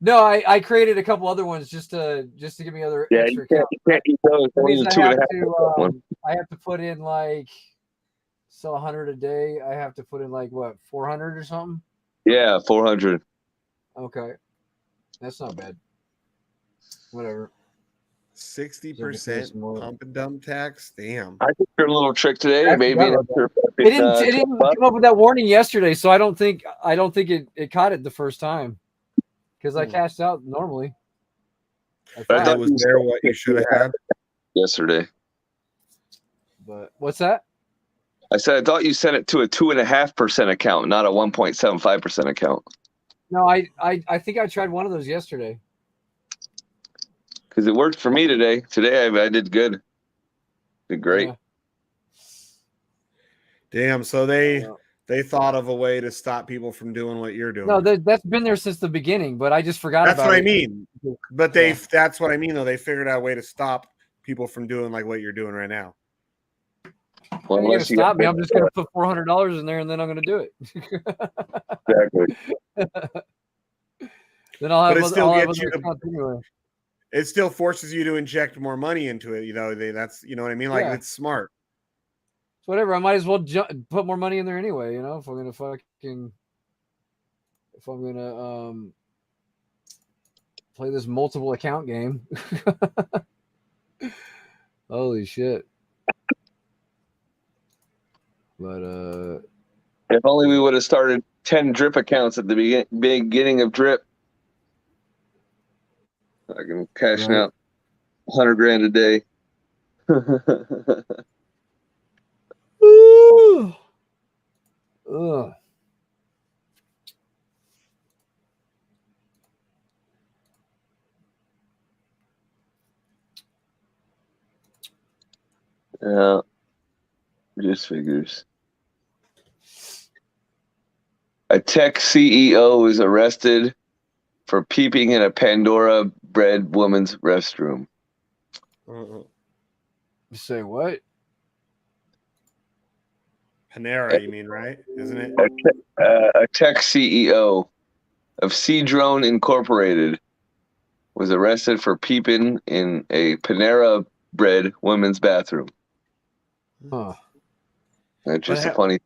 No, I created a couple other ones just to give me other extra accounts. You can't That means I have to put in like sell 100 a day. I have to put in like what 400 or something. Yeah, 400. Okay, that's not bad. Whatever. 60% pump and dump tax. Damn. I took your little trick today. Maybe it didn't come up with that warning yesterday, so I don't think it caught it the first time because I cashed out normally. I thought was there what you should have had yesterday. But what's that? I said I thought you sent it to a 2.5% account, not a 1.75% account. No, I think I tried one of those yesterday. Because it worked for me today. Today I did good. Did great. Yeah. Damn. So they thought of a way to stop people from doing what you're doing. No, that's been there since the beginning, but I just forgot about it. That's what I mean. But that's what I mean, though. They figured out a way to stop people from doing like what you're doing right now. Well, you're gonna stop me. I'm just gonna put $400 in there, and then I'm gonna do it. Exactly. Then I'll have. But it still gets you anyway. It still forces you to inject more money into it. You know, that's you know what I mean. Like it's smart. So whatever. I might as well put more money in there anyway. You know, if I'm gonna play this multiple account game. Holy shit. But if only we would have started 10 drip accounts at the beginning of drip. I can cash out 100 grand a day. Ugh. Yeah, just figures. A tech CEO is arrested for peeping in a Pandora bread woman's restroom. You say what? Panera, you mean, right? Isn't it? A tech CEO of Sea Drone Incorporated was arrested for peeping in a Panera Bread women's bathroom. Huh. That's just But a funny.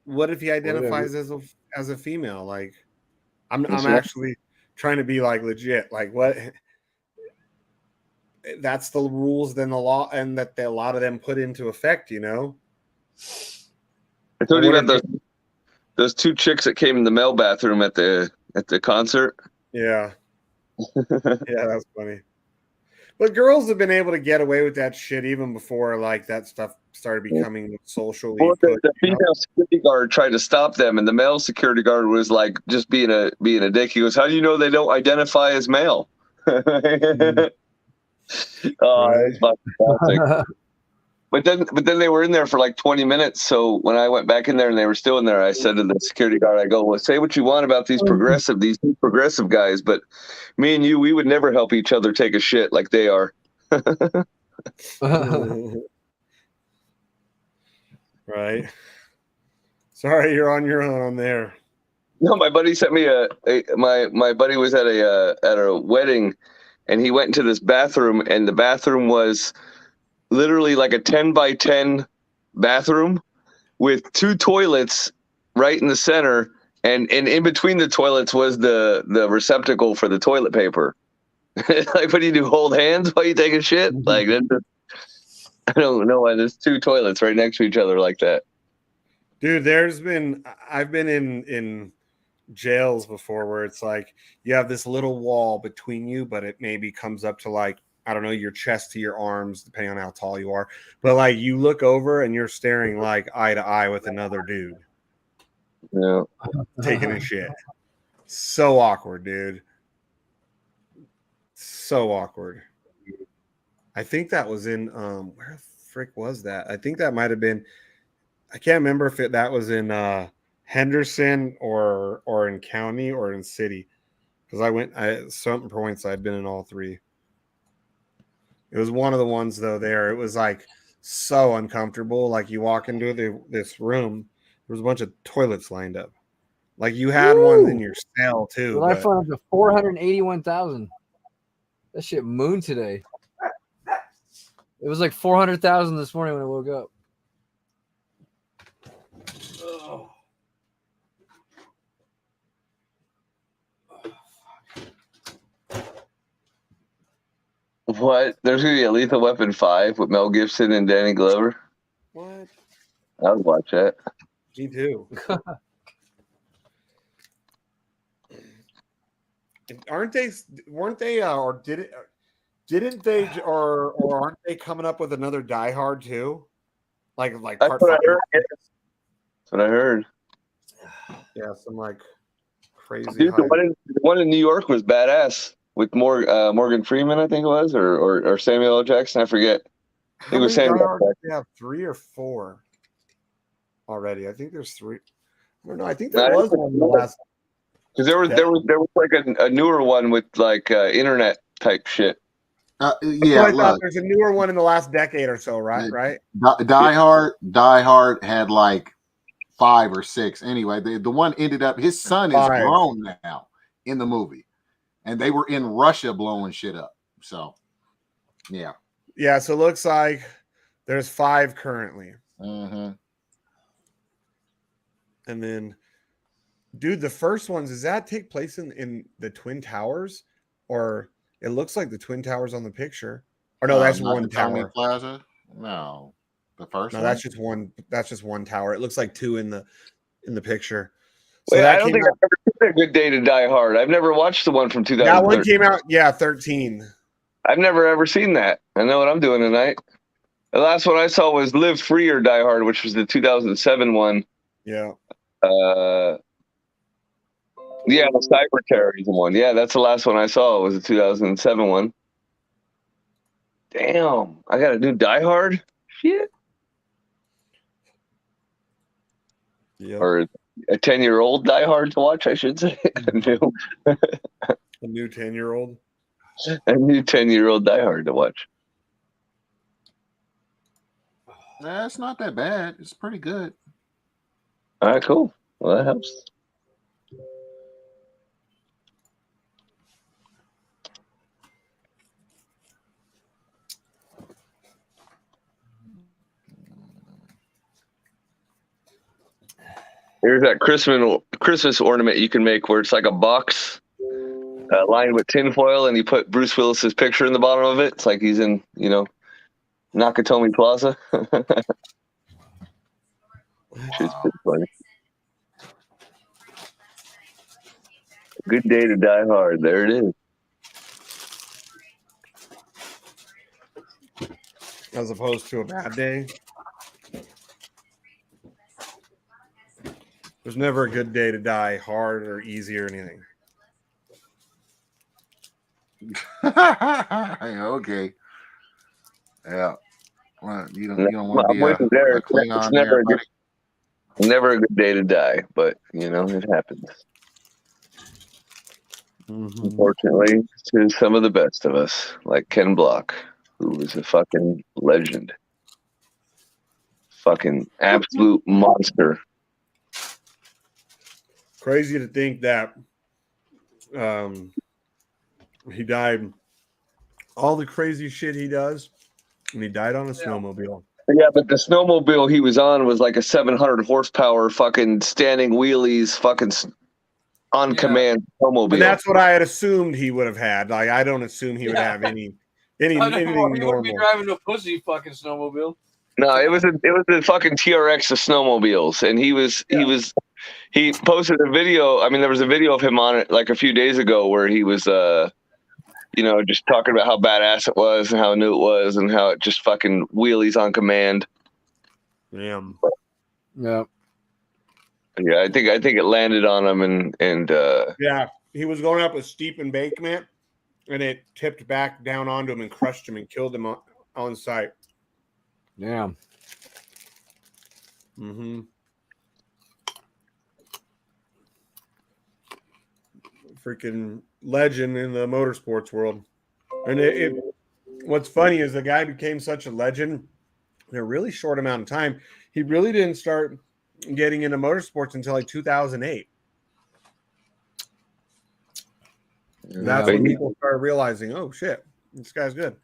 what if he identifies as a female? Like, I'm actually trying to be like legit. Like, what? That's the rules, then the law, and that a lot of them put into effect. You know. I told Or you what about those two chicks that came in the male bathroom at the concert. Yeah. Yeah, that's funny. But girls have been able to get away with that shit even before like that stuff started becoming socially Well, put. the female security guard tried to stop them, and the male security guard was like just being a dick. He goes, "How do you know they don't identify as male?" Right. It's fantastic. But then they were in there for like 20 minutes. So when I went back in there and they were still in there, I said to the security guard, I go, "Well, say what you want about these progressive guys, but me and you, we would never help each other take a shit like they are." Right. Sorry, you're on your own there. No, my buddy sent me my buddy was at a wedding, and he went into this bathroom, and the bathroom was literally like a 10 by 10 bathroom with two toilets right in the center, and in between the toilets was the receptacle for the toilet paper. Like, what do you do? Hold hands while you take a shit? Like, I don't know why there's two toilets right next to each other like that. Dude, I've been in jails before where it's like you have this little wall between you, but it maybe comes up to like, I don't know, your chest to your arms, depending on how tall you are. But like you look over and you're staring like eye to eye with another dude. Yeah. Taking a shit. So awkward, dude. So awkward. I think that was in where the frick was that? I think that might have been, I can't remember if that was in Henderson or in county or in city. Because at certain points I've been in all three. It was one of the ones though there. It was like so uncomfortable. Like you walk into this room, there was a bunch of toilets lined up. Like you had one in your cell too. Well, I But found up to 481,000. That shit moon today. It was like 400,000 this morning when I woke up. Oh. What? There's gonna be a Lethal Weapon 5 with Mel Gibson and Danny Glover. what? I would watch that. Me too. Weren't they or didn't they or aren't they coming up with another Die Hard too? Like That's part what I 5? heard. Yeah. That's what I heard. Yeah, some like crazy Dude, hype. the one in New York was badass with Morgan Freeman, I think it was, or Samuel L. Jackson, I forget. I How think it was many Samuel Die L. Hards Jackson. do they have? 3 or 4 already? I think there's 3. I don't know. I think No, there was one in the last. because there was like a newer one with like internet type shit. Yeah, I thought look, there's a newer one in the last decade or so, right? Right. Die Hard had like 5 or 6. Anyway, the one ended up, his son is 5. grown now in the movie, and they were in Russia blowing shit up. So, yeah. Yeah. So it looks like there's 5 currently, Mm-hmm. and then, dude, the first ones, does that take place in the Twin Towers, or it looks like the Twin Towers on the picture? Or no, that's Not one the Tony tower. Plaza. No, the first No, one. that's just one. That's just one tower. It looks like 2 in the picture. So Wait, that I don't came think out. I've ever seen A Good Day to Die Hard. I've never watched the one from That one 2013. came out. Yeah, 13. I've never ever seen that. I know what I'm doing tonight. The last one I saw was Live Free or Die Hard, which was the 2007 one. Yeah. Yeah, the cyber terrorism one. Yeah, that's the last one I saw. Was the 2007 one. Damn, I got to do Die Hard. Shit. Yeah. Or a 10-year-old Die Hard to watch, I should say. A new 10-year-old. A new 10-year-old Die Hard to watch. That's not that bad. It's pretty good. All right, cool. Well, that helps. Here's that Christmas ornament you can make where it's like a box lined with tinfoil, and you put Bruce Willis's picture in the bottom of it. It's like he's in, Nakatomi Plaza. Which is pretty funny. Good day to die hard. There it is. As opposed to a bad day. There's never a good day to die hard or easy or anything. Okay. Yeah. Well, you don't want to be a Klingon it's there, buddy. Never a good day to die, but it happens. Mm-hmm. Unfortunately, to some of the best of us, like Ken Block, who was a fucking legend. Fucking absolute monster. Crazy to think that he died. All the crazy shit he does, and he died on a snowmobile. Yeah, but the snowmobile he was on was like a 700 horsepower fucking standing wheelies fucking on command snowmobile. And that's what I had assumed he would have had. Like, I don't assume he would have anything normal. He wouldn't be driving a pussy fucking snowmobile. No, it was a fucking TRX of snowmobiles, and he posted a video. I mean, there was a video of him on it like a few days ago where he was just talking about how badass it was and how new it was and how it just fucking wheelies on command. Damn. Yeah. Yeah, I think it landed on him and yeah, he was going up a steep embankment and it tipped back down onto him and crushed him and killed him on sight. Damn. Mm-hmm. Freaking legend in the motorsports world. And what's funny is the guy became such a legend in a really short amount of time. He really didn't start getting into motorsports until like 2008. That's when people started realizing, oh shit, this guy's good.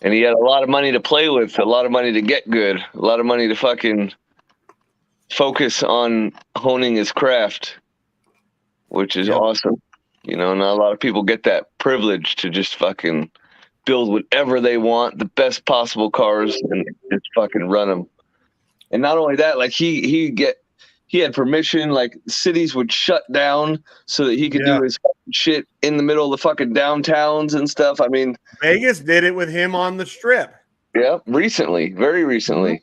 And he had a lot of money to play with, a lot of money to get good, a lot of money to fucking focus on honing his craft, which is awesome. Not a lot of people get that privilege to just fucking build whatever they want, the best possible cars, and just fucking run them. And not only that, like he had permission, like cities would shut down so that he could do his fucking shit in the middle of the fucking downtowns and stuff. I mean, Vegas did it with him on the strip. Yeah, recently, very recently.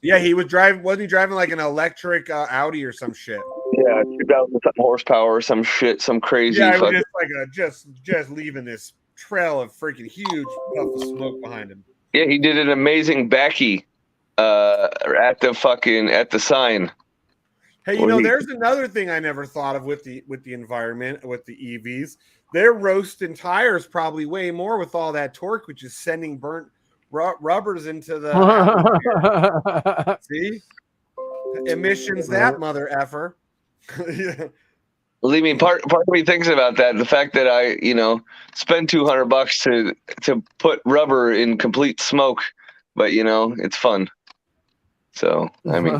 Yeah, he was driving. Wasn't he driving like an electric Audi or some shit? Yeah, 2,000 horsepower or some shit, some crazy. Yeah, he was just like just leaving this trail of freaking huge puff of smoke behind him. Yeah, he did an amazing backy at the sign. Hey, there's another thing I never thought of with the environment, with the EVs. They're roasting tires probably way more with all that torque, which is sending burnt rubbers into the atmosphere. See? Emissions, that mother effer. Believe me, part of me thinks about that. The fact that I, spend $200 to put rubber in complete smoke, but it's fun. So I mean,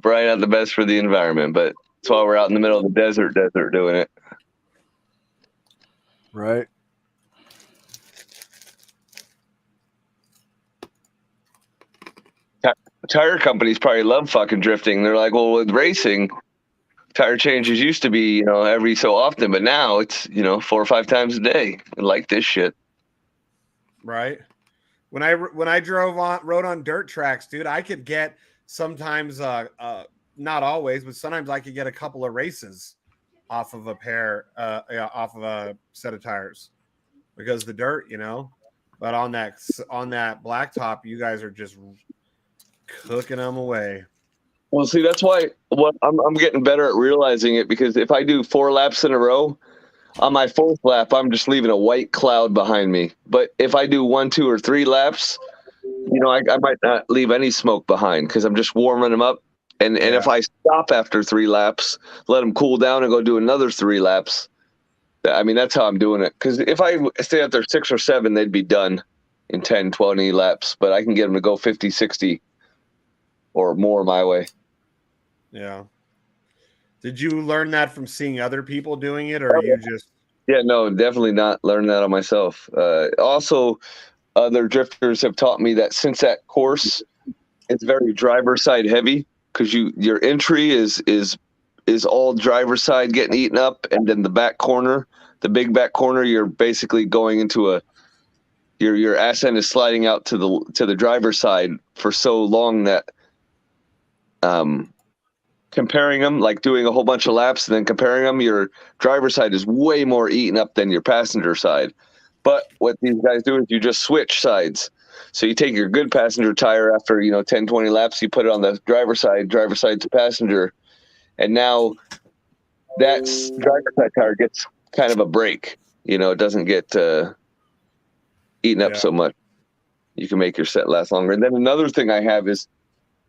probably not the best for the environment, but that's why we're out in the middle of the desert doing it. Right. Tire companies probably love fucking drifting. They're like, well, with racing, tire changes used to be, every so often, but now it's, 4 or 5 times a day. I like this shit. Right. When I rode on dirt tracks, dude, I could get sometimes, not always, but sometimes I could get a couple of races off of off of a set of tires because the dirt, but on that blacktop, you guys are just cooking them away. Well, see, that's why I'm getting better at realizing it, because if I do 4 laps in a row, on my fourth lap, I'm just leaving a white cloud behind me. But if I do 1, 2, or 3 laps, I might not leave any smoke behind because I'm just warming them up. And if I stop after 3 laps, let them cool down and go do another 3 laps. I mean, that's how I'm doing it. Because if I stay out there 6 or 7, they'd be done in 10, 20 laps. But I can get them to go 50, 60 or more my way. Yeah. Did you learn that from seeing other people doing it, or you just? Yeah, no, definitely not learning that on myself. Also, other drifters have taught me that since that course, it's very driver side heavy because your entry is all driver side getting eaten up, and then the big back corner, you're basically going into your ascent is sliding out to the driver's side for so long that comparing them, like doing a whole bunch of laps and then comparing them, your driver's side is way more eaten up than your passenger side. But what these guys do is you just switch sides. So you take your good passenger tire after 10, 20 laps, you put it on the driver's side's passenger, and now that driver's side tire gets kind of a break. It doesn't get eaten up so much. You can make your set last longer. And then another thing I have is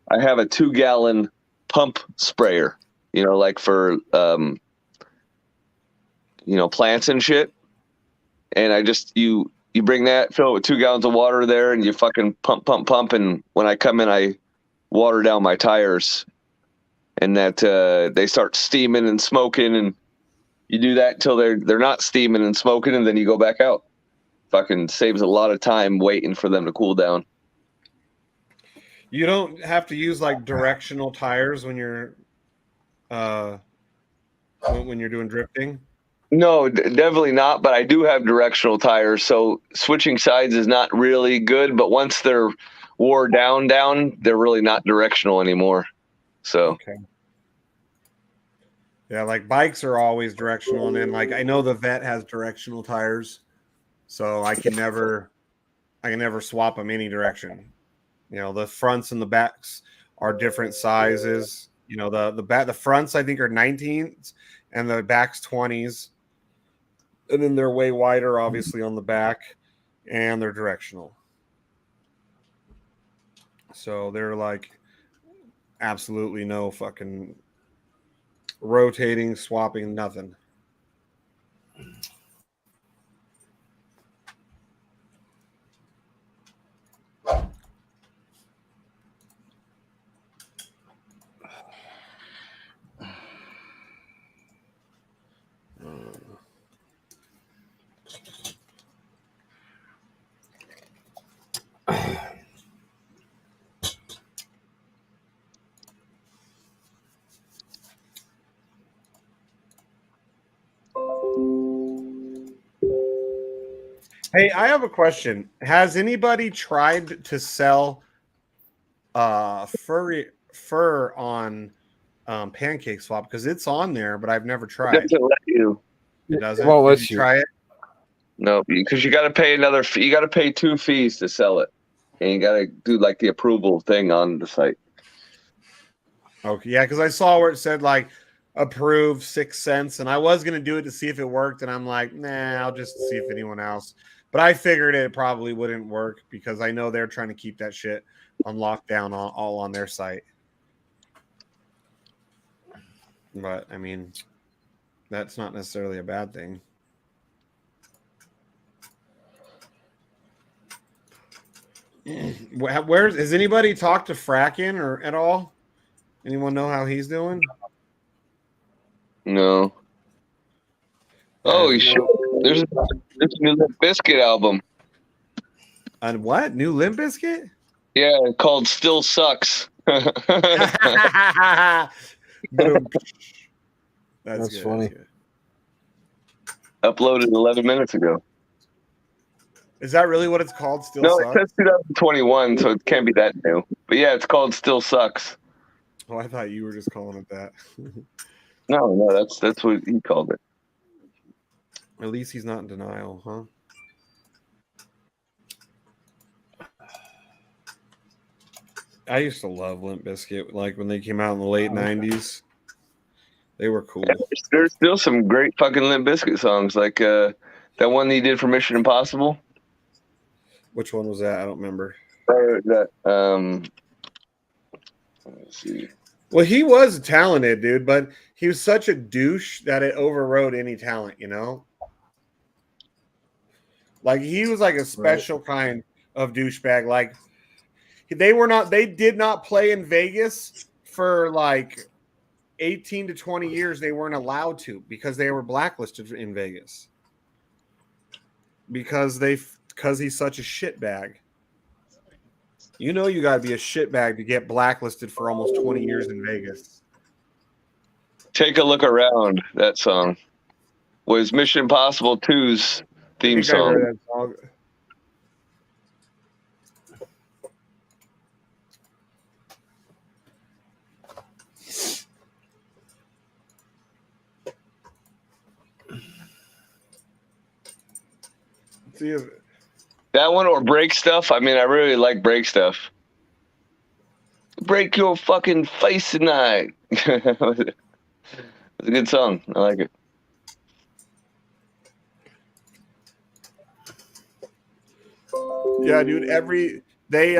I have a 2-gallon pump sprayer, like for plants and shit. And I just you bring that, fill it with 2 gallons of water there, and you fucking pump, and when I come in, I water down my tires, and that they start steaming and smoking, and you do that until they're not steaming and smoking, and then you go back out. Fucking saves a lot of time waiting for them to cool down. You don't have to use like directional tires when you're doing drifting. No, definitely not. But I do have directional tires, so switching sides is not really good. But once they're wore down, they're really not directional anymore. So okay. Yeah, like bikes are always directional, and then like I know the Vet has directional tires, so I can never swap them any direction. The fronts and the backs are different sizes. The fronts I think are 19s and the backs 20s. And then they're way wider, obviously, on the back, and they're directional. So they're like absolutely no fucking rotating, swapping, nothing. Hey, I have a question. Has anybody tried to sell fur on Pancake Swap? Because it's on there, but I've never it tried. doesn't let you. It doesn't. Well, Did let's you try it? No, because you got to pay another fee. You got to pay 2 fees to sell it, and you got to do like the approval thing on the site. Okay, yeah, because I saw where it said like approve 6 cents, and I was gonna do it to see if it worked, and I'm like, nah, I'll just see if anyone else. But I figured it probably wouldn't work because I know they're trying to keep that shit on lockdown all on their site. But I mean, that's not necessarily a bad thing. Where's has anybody talked to Fracken or at all? Anyone know how he's doing? No. Oh shit! There's a new Limp Bizkit album. On what? New Limp Bizkit? Yeah, called "Still Sucks." Boom. That's funny. That's good. Uploaded 11 minutes ago. Is that really what it's called? Still No, sucks? it says 2021, so it can't be that new. But yeah, it's called "Still Sucks." Oh, I thought you were just calling it that. No, that's what he called it. At least he's not in denial, huh? I used to love Limp Bizkit, like when they came out in the late 90s. They were cool. There's still some great fucking Limp Bizkit songs, like that one he did for Mission Impossible. Which one was that? I don't remember. Let's see. Well, he was talented, dude, but he was such a douche that it overrode any talent, you know? Like he was like a special kind of douchebag. Like they did not play in Vegas for like 18 to 20 years. They weren't allowed to because they were blacklisted in Vegas. Because he's such a shitbag. You know you got to be a shitbag to get blacklisted for almost 20 years in Vegas. Take a Look Around, that song was Mission Impossible 2's theme song. I heard that song. See if that one or Break Stuff. I mean, I really like Break Stuff. Break your fucking face tonight. It's a good song. I like it. Yeah, dude. They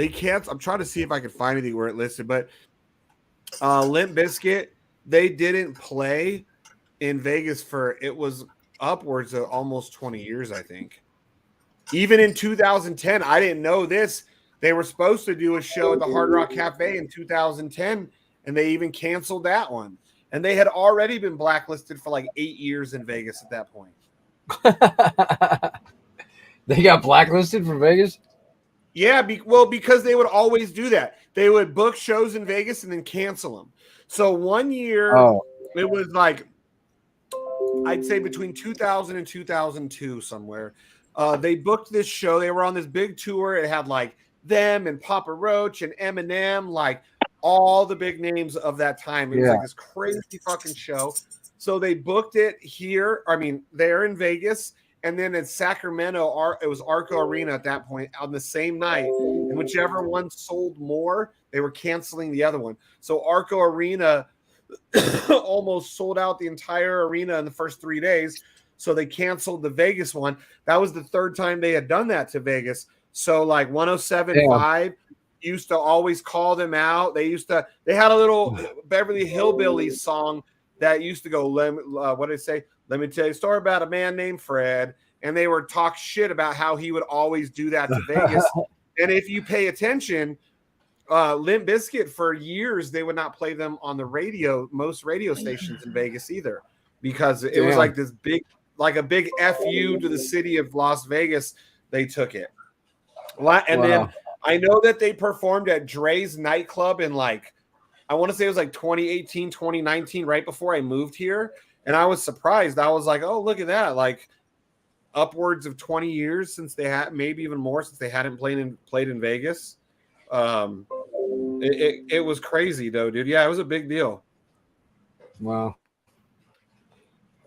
can't. I'm trying to see if I can find anything where it listed, but Limp Bizkit, they didn't play in Vegas for it was upwards of almost 20 years, I think. Even in 2010, I didn't know this. They were supposed to do a show at the Hard Rock Cafe in 2010, and they even canceled that one. And they had already been blacklisted for like 8 years in Vegas at that point. They got blacklisted from Vegas? Yeah, because they would always do that. They would book shows in Vegas and then cancel them. So one year, it was like, I'd say between 2000 and 2002 somewhere. They booked this show. They were on this big tour. It had like them and Papa Roach and Eminem, like all the big names of that time. It was like this crazy fucking show. So they booked it here. I mean, there in Vegas. And then in Sacramento, it was Arco Arena at that point on the same night. And whichever one sold more, they were canceling the other one. So Arco Arena almost sold out the entire arena in the first 3 days. So they canceled the Vegas one. That was the third time they had done that to Vegas. So like 107.5 used to always call them out. They had a little Beverly Hillbillies song that used to go, what did it say? Let me tell you a story about a man named Fred. And they were talk shit about how he would always do that to Vegas. And if you pay attention, Limp Bizkit for years, they would not play them on the radio, most radio stations in Vegas either, because it was like this big, like a big FU to the city of Las Vegas. They took it. And then I know that they performed at Dre's nightclub in like, I want to say it was like 2018, 2019, right before I moved here. And I was surprised. I was like, oh, look at that. Like upwards of 20 years since they had, maybe even more since they hadn't played in Vegas. It was crazy though, dude. Yeah, it was a big deal. Wow.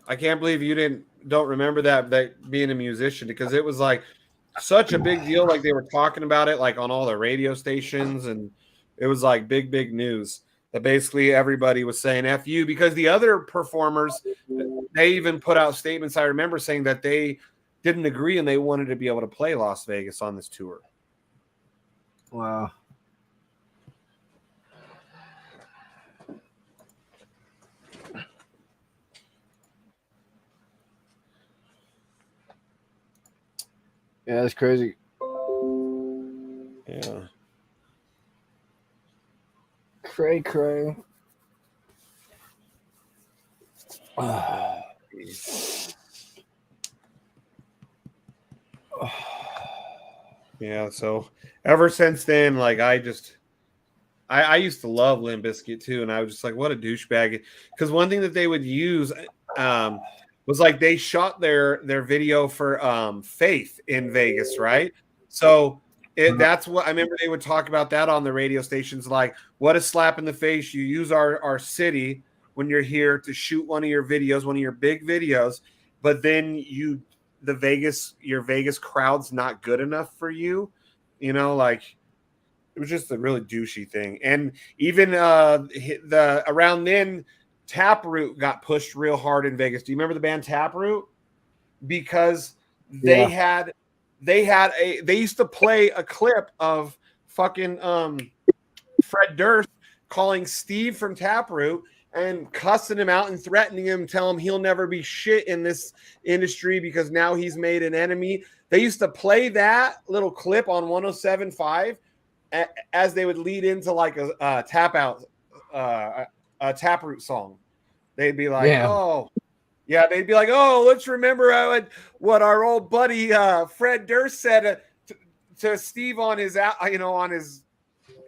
I can't believe you don't remember that being a musician, because it was like such a big deal. Like they were talking about it like on all the radio stations, and it was like big news that basically everybody was saying F you, because the other performers, they even put out statements. I remember saying that they didn't agree and they wanted to be able to play Las Vegas on this tour. Wow. Yeah, that's crazy. Yeah. Cray. Yeah, so ever since then, like I used to love Limp Bizkit too, and I was just like, what a douchebag. Because one thing that they would use was like they shot their video for Faith in Vegas, right? So that's what I remember they would talk about that on the radio stations, like, what a slap in the face. You use our city when you're here to shoot one of your videos, one of your big videos, but then your Vegas crowd's not good enough for you. You know, like It was just a really douchey thing. And even the around then, Taproot got pushed real hard in Vegas. Do you remember the band Taproot? Because they used to play a clip of fucking Fred Durst calling Steve from Taproot and cussing him out and threatening him, telling him he'll never be shit in this industry because now he's made an enemy. They used to play that little clip on 107.5 as they would lead into like a Taproot song. They'd be like, they'd be like, oh, let's remember what our old buddy Fred Durst said to Steve on his on his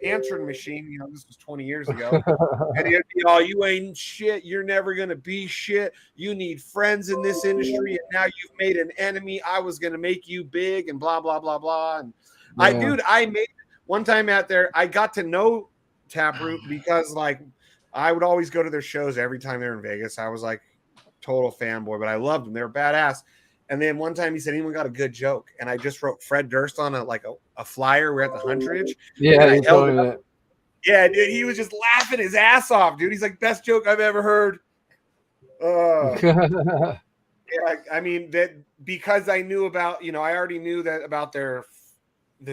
answering machine. This was 20 years ago. And he'd be, oh, you ain't shit. You're never going to be shit. You need friends in this industry. And now you've made an enemy. I was going to make you big and blah, blah, blah, blah. And I made one time out there, I got to know Taproot because like I would always go to their shows every time they're in Vegas. I was like total fanboy, but I loved them. They were badass. And then one time he said, anyone got a good joke? And I just wrote Fred Durst on a flyer. We're at the Hunterage. Yeah, you told me that. Yeah, dude, he was just laughing his ass off, dude. He's like, best joke I've ever heard. Yeah, I mean, that because I knew about, I already knew that about the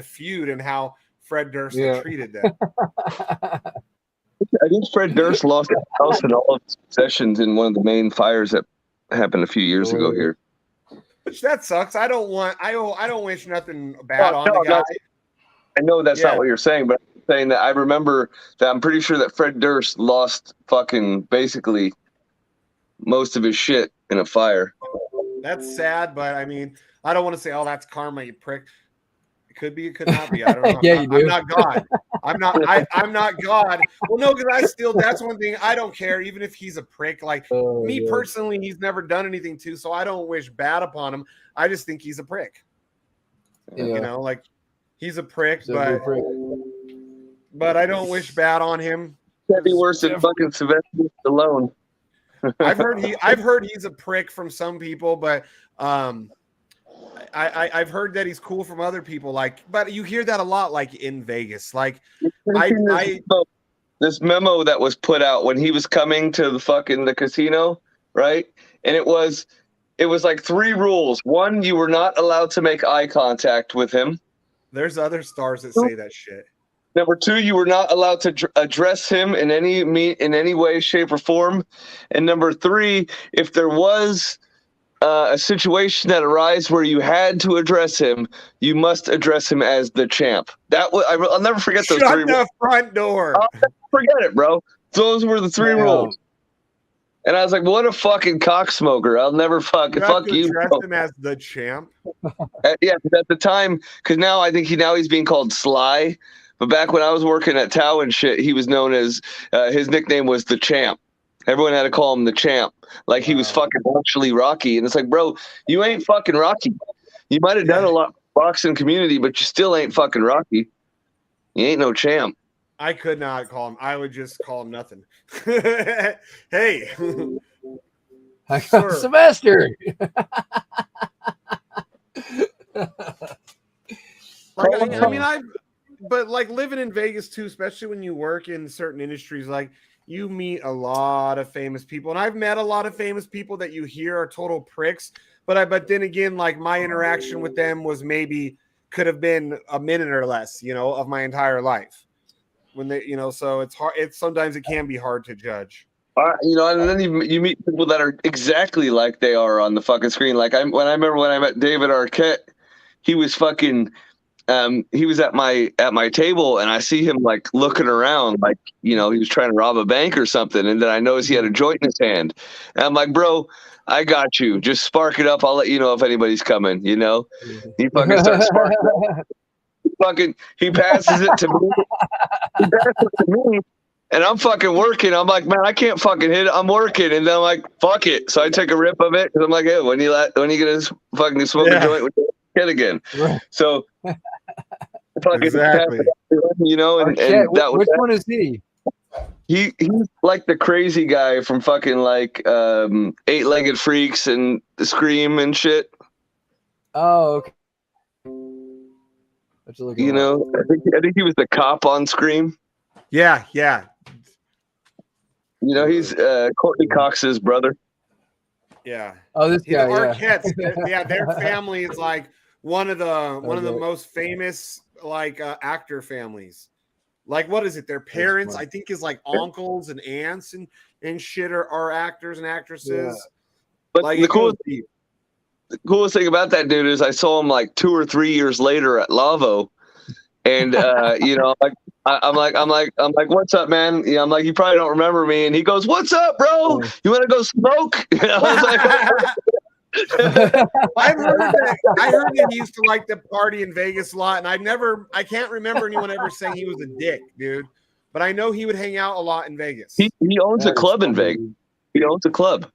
feud and how Fred Durst treated them. I think Fred Durst lost his house and all of his possessions in one of the main fires that happened a few years ago here. Which that sucks. I don't wish nothing bad on the guy. I know that's not what you're saying, but I'm saying that I remember that I'm pretty sure that Fred Durst lost fucking basically most of his shit in a fire. That's sad, but I mean, I don't want to say, oh, that's karma, you prick. It could be, it could not be. I don't know. You do. I'm not God. I'm not God. Well, no, because that's one thing. I don't care, even if he's a prick. Like me personally, he's never done anything to, so I don't wish bad upon him. I just think he's a prick. Like he's a prick, but I don't wish bad on him. That'd be worse than fucking Sylvester Stallone. I've heard he's a prick from some people, but I've heard that he's cool from other people. But you hear that a lot, like in Vegas. Like this memo that was put out when he was coming to the casino, right? And it was like 3 rules. 1, you were not allowed to make eye contact with him. There's other stars that say that shit. Number 2, you were not allowed to address him in any way, shape, or form. And number 3, if there was a situation that arose where you had to address him, you must address him as the champ. I'll never forget those 3 rules. Shut the front door. I'll never forget it, bro. Those were the 3 rules. And I was like, what a fucking cocksmoker. I'll never fuck you. Address him as the champ. Yeah, at the time, because now I think he's being called Sly. But back when I was working at Tao and shit, he was known as, his nickname was the champ. Everyone had to call him the champ. Like he was fucking actually Rocky. And it's like, bro, you ain't fucking Rocky. You might have done a lot for boxing community, but you still ain't fucking Rocky. You ain't no champ. I could not call him. I would just call him nothing. Hey. Sylvester. But living in Vegas too, especially when you work in certain industries, like you meet a lot of famous people, and I've met a lot of famous people that you hear are total pricks. But then again, like my interaction with them was could have been a minute or less, of my entire life. When they, so it's hard. Sometimes it can be hard to judge. And then you meet people that are exactly like they are on the fucking screen. Like I remember when I met David Arquette, he was fucking. He was at my table, and I see him like looking around, like he was trying to rob a bank or something. And then I noticed he had a joint in his hand, and I'm like, bro, I got you. Just spark it up. I'll let you know if anybody's coming. He fucking starts sparking up. He passes it to me. And I'm fucking working. I'm like, man, I can't fucking hit it. I'm working. And then I'm like, fuck it. So I take a rip of it. Because I'm like, hey, when you gonna fucking smoke a joint with your kid again? Right. So fucking exactly. And that was which one is he? He's like the crazy guy from fucking like 8-Legged Freaks and Scream and shit. Oh, okay. Have to look You him up. know, I think he was the cop on Scream. Yeah, yeah. You know, he's Courtney Cox's brother. Yeah. Oh, this The guy, Arquettes, yeah. their family is like one of the Okay. most famous like actor families. Like what is it? Their parents, funny. I think, is like uncles and aunts and shit are actors and actresses. But Like the it goes coolest thing about that dude is I saw him like 2 or 3 years later at Lavo, and you know, like I'm like, what's up, man? Yeah, I'm like, you probably don't remember me, and he goes, what's up, bro? You want to go smoke? I was like, I heard that he used to like to party in Vegas a lot, and I can't remember anyone ever saying he was a dick, dude. But I know he would hang out a lot in Vegas. he owns a That is club in funny. Vegas. He owns a club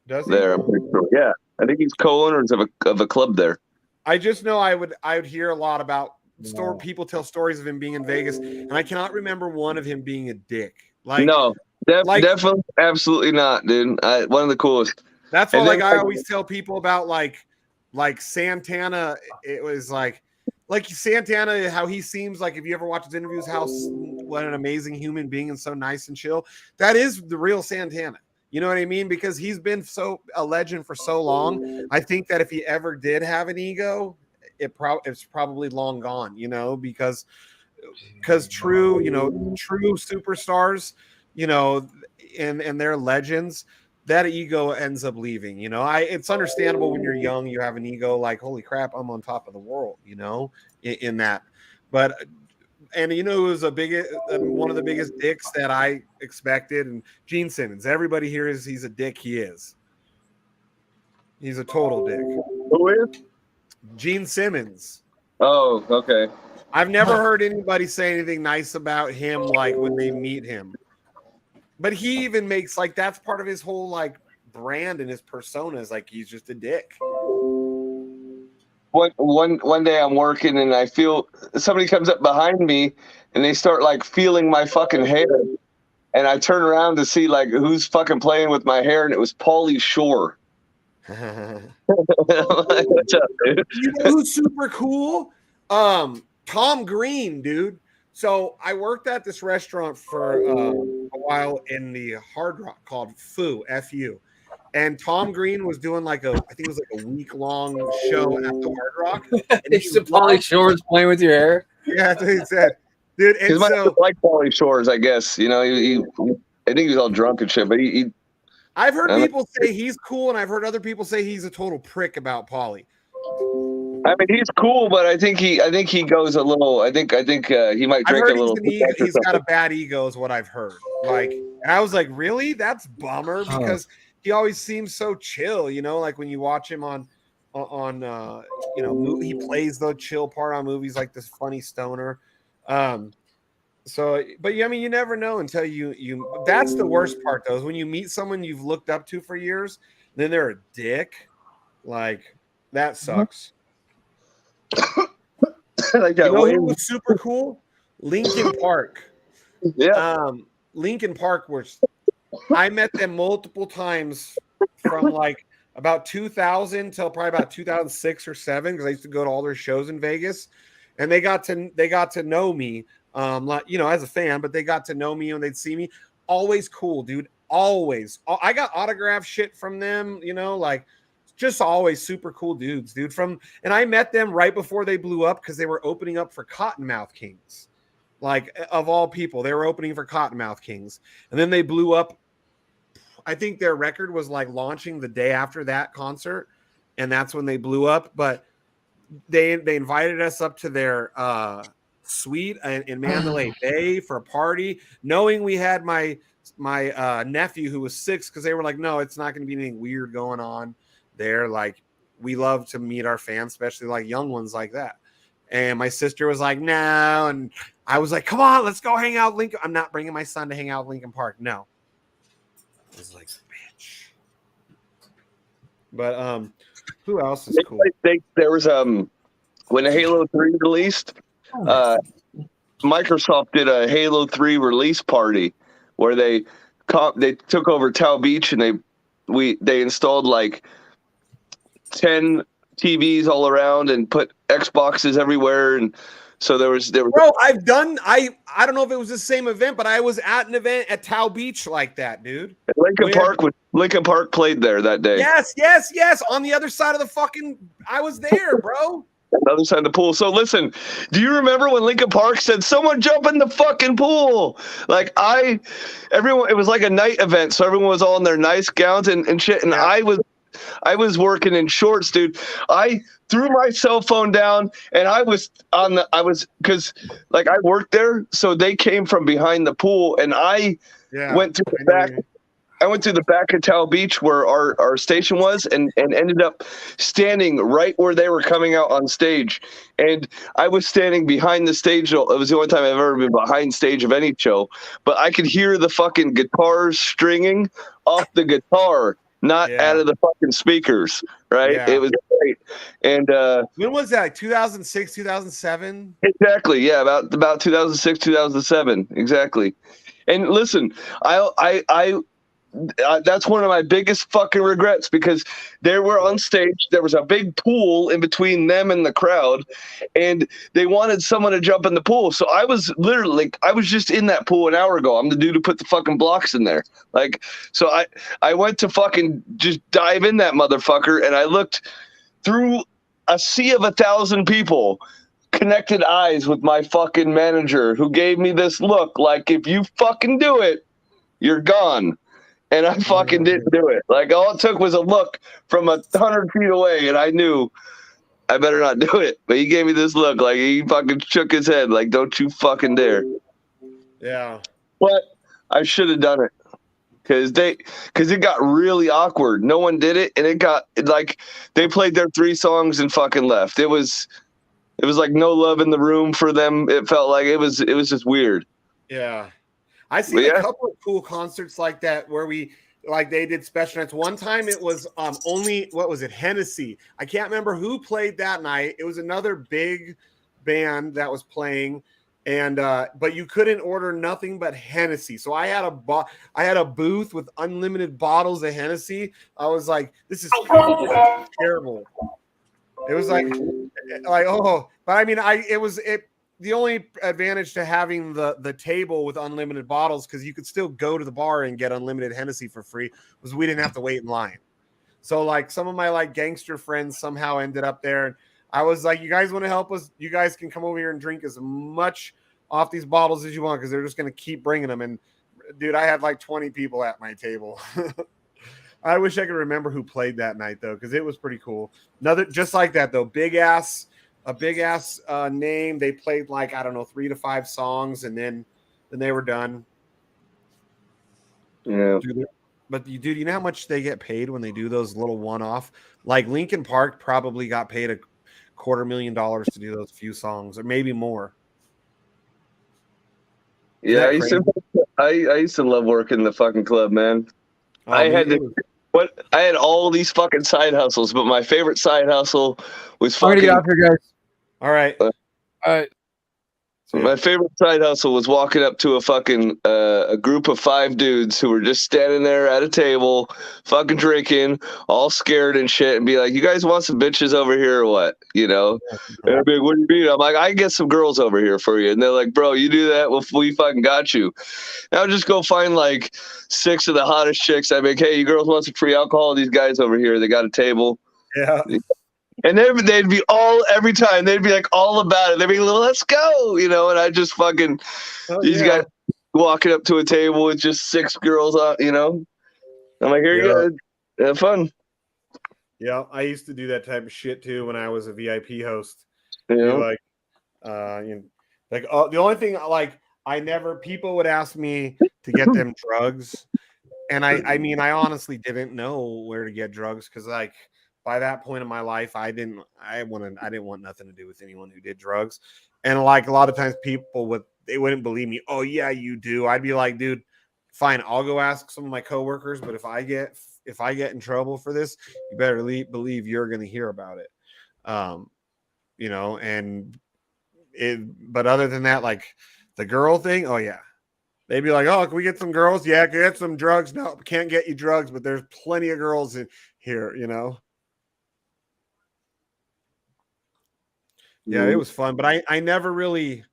Does he? there. I'm pretty sure. Yeah, I think he's co-owners of a club there. I just know I would hear a lot about Wow. people tell stories of him being in Vegas, and I cannot remember one of him being a dick. Like No, like- definitely, absolutely not, dude. One of the coolest. that's why And like then, I always tell people about like Santana. It was like Santana, how he seems like if you ever watch his interviews, what an amazing human being and so nice and chill. That is the real Santana. You know what I mean? Because he's been a legend for so long. I think that if he ever did have an ego, it's probably long gone. You know, because true superstars, you know, and they're legends. That ego ends up leaving. You know, it's understandable when you're young, you have an ego like, holy crap, I'm on top of the world. You know, in that, but. And you know who was one of the biggest dicks that I expected? And Gene Simmons. Everybody hears he's a dick. He is. He's a total dick. Who is? Gene Simmons. Oh, okay. I've never heard anybody say anything nice about him like when they meet him. But he even makes like that's part of his whole like brand and his persona is like he's just a dick. One day I'm working and I feel somebody comes up behind me and they start like feeling my fucking hair, and I turn around to see like who's fucking playing with my hair, and it was Pauly Shore. What's up, dude? You know who's super cool? Tom Green, dude. So I worked at this restaurant for a while in the Hard Rock called Fu, F-U. And Tom Green was doing I think it was like a week-long show at the Hard Rock. And It's the Pauly Shore's playing with your hair. Yeah, that's what he said. Dude, and He might so like Pauly Shores, I guess. You know, I think he was all drunk and shit, but he I've heard people say he's cool, and I've heard other people say he's a total prick about Pauly. I mean, he's cool, but I think he goes a little. I think he might I've drink heard a little. he's got a bad ego, is what I've heard. Like, and I was like, really? That's bummer because he always seems so chill. You know, like when you watch him on you know, he plays the chill part on movies like this funny stoner. So, but yeah, I mean, you never know until you. That's the worst part, though, is when you meet someone you've looked up to for years, then they're a dick. Like that sucks. Like that You know way. who was super cool? Linkin Park. Yeah. Linkin Park I met them multiple times from like about 2000 till probably about 2006 or 7 because I used to go to all their shows in Vegas, and they got to know me, like, you know, as a fan, but they got to know me when they'd see me. Always cool, dude. Always. I got autograph shit from them, you know, like just always super cool dudes, dude. And I met them right before they blew up because they were opening up for Cottonmouth Kings. Like, of all people, they were opening for Cottonmouth Kings. And then they blew up. I think their record was like launching the day after that concert, and that's when they blew up. But they invited us up to their suite in Mandalay Bay for a party, knowing we had my nephew who was 6, because they were like, no, it's not going to be anything weird going on there. Like, we love to meet our fans, especially like young ones like that. And my sister was like, no. And I was like, come on, let's go hang out Lincoln. I'm not bringing my son to hang out Lincoln Park. No. I was like, bitch. But who else is cool? There was when Halo 3 released, Microsoft did a Halo 3 release party where they took over Tao Beach, and they installed like 10 TVs all around and put Xboxes everywhere, and So there was Bro, I don't know if it was the same event, but I was at an event at Tao Beach like that, dude. Lincoln Park played there that day. Yes. On the other side of the fucking, I was there, bro. On the other side of the pool. So listen, do you remember when Lincoln Park said, "Someone jump in the fucking pool"? Like everyone, it was like a night event, so everyone was all in their nice gowns and shit. And Yeah. I was working in shorts, dude. I threw my cell phone down and because like I worked there, so they came from behind the pool and I went to the back. I went to the back of Tao Beach where our station was and ended up standing right where they were coming out on stage. And I was standing behind the stage. It was the only time I've ever been behind stage of any show. But I could hear the fucking guitars stringing off the guitar, not out of the fucking speakers, right? Yeah. It was great. And when was that? Like 2006, 2007? Exactly. Yeah, about 2006, 2007. Exactly. And listen, I that's one of my biggest fucking regrets because they were on stage. There was a big pool in between them and the crowd, and they wanted someone to jump in the pool. So I was literally, I was just in that pool an hour ago. I'm the dude who put the fucking blocks in there. Like, so I went to fucking just dive in that motherfucker, and I looked through a sea of 1,000 people, connected eyes with my fucking manager who gave me this look like, if you fucking do it, you're gone. And I fucking didn't do it. Like, all it took was a look from 100 feet away, and I knew I better not do it. But he gave me this look, like he fucking shook his head, like, don't you fucking dare. Yeah. But I should have done it because it got really awkward. No one did it, and it got like they played their 3 songs and fucking left. It was like no love in the room for them. It felt like it was just weird. Yeah. I seen a couple of cool concerts like that where they did special nights. One time it was only, what was it, Hennessy. I can't remember who played that night. It was another big band that was playing, and but you couldn't order nothing but Hennessy. So I had a booth with unlimited bottles of Hennessy. I was like, this is terrible. It was like oh, but I mean, the only advantage to having the table with unlimited bottles, because you could still go to the bar and get unlimited Hennessy for free, was we didn't have to wait in line. So like some of my like gangster friends somehow ended up there. And I was like, you guys want to help us? You guys can come over here and drink as much off these bottles as you want, because they're just going to keep bringing them. And dude, I had like 20 people at my table. I wish I could remember who played that night though, because it was pretty cool. Another just like that though, a big ass name. They played like, I don't know, 3 to 5 songs, and then they were done. Yeah. But dude, you know how much they get paid when they do those little one-off? Like Lincoln Park probably got paid $250,000 to do those few songs, or maybe more. Yeah, I used to love working the fucking club, man. Oh, I had all these fucking side hustles, but my favorite side hustle was fucking. I'm gonna get off here, guys. All right. All right. My favorite side hustle was walking up to a fucking a group of 5 dudes who were just standing there at a table, fucking drinking, all scared and shit, and be like, "You guys want some bitches over here or what?" You know? And I'd be like, "What do you mean?" I'm like, "I can get some girls over here for you." And they're like, "Bro, you do that? Well, we fucking got you." And I'll just go find like 6 of the hottest chicks. I'd be like, "Hey, you girls want some free alcohol? These guys over here, they got a table." Yeah. And they'd be every time they'd be like all about it. They'd be like, "Let's go," you know. And I just fucking these guys walking up to a table with just 6 girls on, you know. I'm like, "Here you go, have fun." Yeah, I used to do that type of shit too when I was a VIP host. You know? Like, the only thing people would ask me to get them drugs, and I mean, I honestly didn't know where to get drugs, because like, by that point in my life, I didn't want nothing to do with anyone who did drugs. And like a lot of times people wouldn't believe me. "Oh yeah, you do." I'd be like, "Dude, fine, I'll go ask some of my coworkers, but if I get in trouble for this, you better believe you're going to hear about it." You know, but other than that, like the girl thing, oh yeah. They'd be like, "Oh, can we get some girls?" "Yeah, can we get some drugs?" "No, can't get you drugs, but there's plenty of girls in here," you know. Yeah, it was fun, but I never really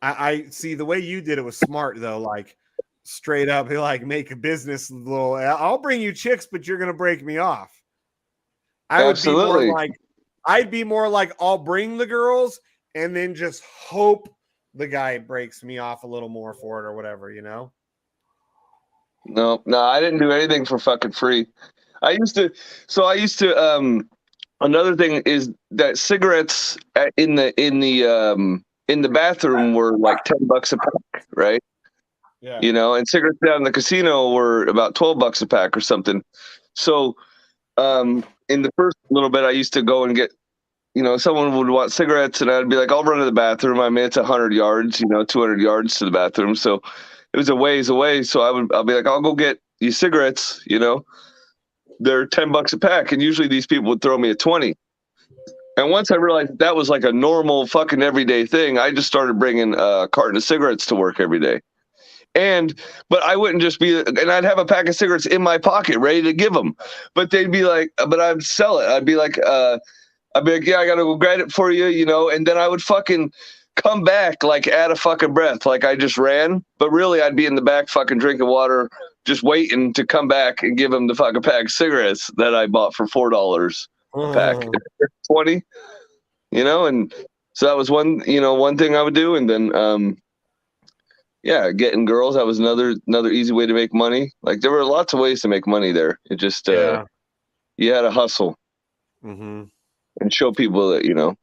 I see the way you did it was smart though, like straight up, like make a business little. I'll bring you chicks, but you're gonna break me off. I would be more Absolutely. like, I'd be more like, I'll bring the girls and then just hope the guy breaks me off a little more for it or whatever, you know? No, I didn't do anything for fucking free. I used to another thing is that cigarettes in the bathroom were like $10 a pack, right? Yeah. You know, and cigarettes down in the casino were about $12 a pack or something. So in the first little bit I used to go and get, you know, someone would want cigarettes and I'd be like, I'll run to the bathroom. I mean, it's 100 yards, you know, 200 yards to the bathroom. So it was a ways away. So I'll be like, I'll go get you cigarettes, you know, they're $10 a pack. And usually these people would throw me a 20. And once I realized that was like a normal fucking everyday thing, I just started bringing a carton of cigarettes to work every day. But I wouldn't just be, and I'd have a pack of cigarettes in my pocket ready to give them, but they'd be like, but I'd sell it. I'd be like, yeah, I gotta go grab it for you, you know, and then I would fucking come back like at a fucking breath, like I just ran, but really I'd be in the back fucking drinking water, just waiting to come back and give him the fucking pack of cigarettes that I bought for $4 a pack, 20, you know, and so that was one thing I would do, and then yeah, getting girls, that was another easy way to make money. Like there were lots of ways to make money there. It just Yeah. you had to hustle Mm-hmm. and show people that, you know.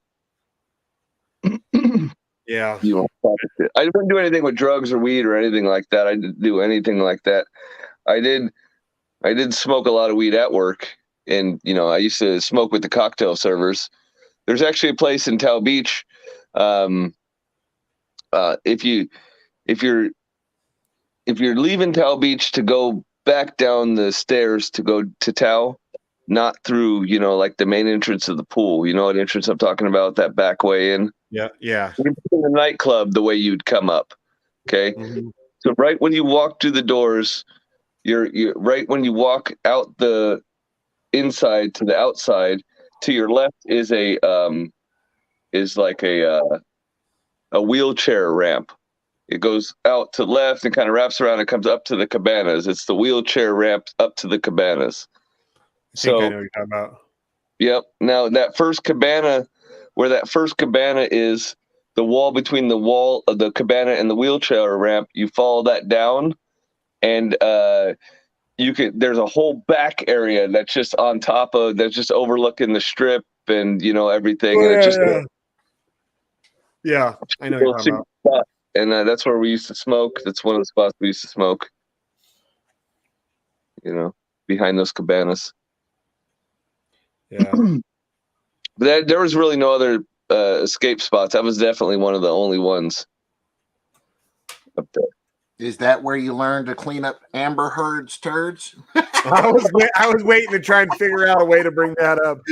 Yeah. You want to practice it. I didn't do anything with drugs or weed or anything like that. I didn't do anything like that. I did smoke a lot of weed at work, and you know, I used to smoke with the cocktail servers. There's actually a place in Towel Beach. If you're leaving Towel Beach to go back down the stairs to go to Towel, not through, you know, like the main entrance of the pool. You know what entrance I'm talking about? That back way in. Yeah. Yeah. In the nightclub, the way you'd come up. Okay. Mm-hmm. So right when you walk through the doors, you're right when you walk out the inside to the outside, to your left is like a wheelchair ramp. It goes out to the left and kind of wraps around and comes up to the cabanas. It's the wheelchair ramp up to the cabanas. I think I So know what you're talking about. yep. Now that first cabana, where that first cabana is, the wall between the wall of the cabana and the wheelchair ramp, you follow that down, and there's a whole back area that's just on top of, that's just overlooking the strip and, you know, everything, and it's just yeah. I know a what you're little talking secret about. spot. And that's where we used to smoke. That's one of the spots we used to smoke, you know, behind those cabanas. Yeah. But there was really no other escape spots. That was definitely one of the only ones up there. Is that where you learn to clean up Amber Heard's turds? I was waiting to try and figure out a way to bring that up.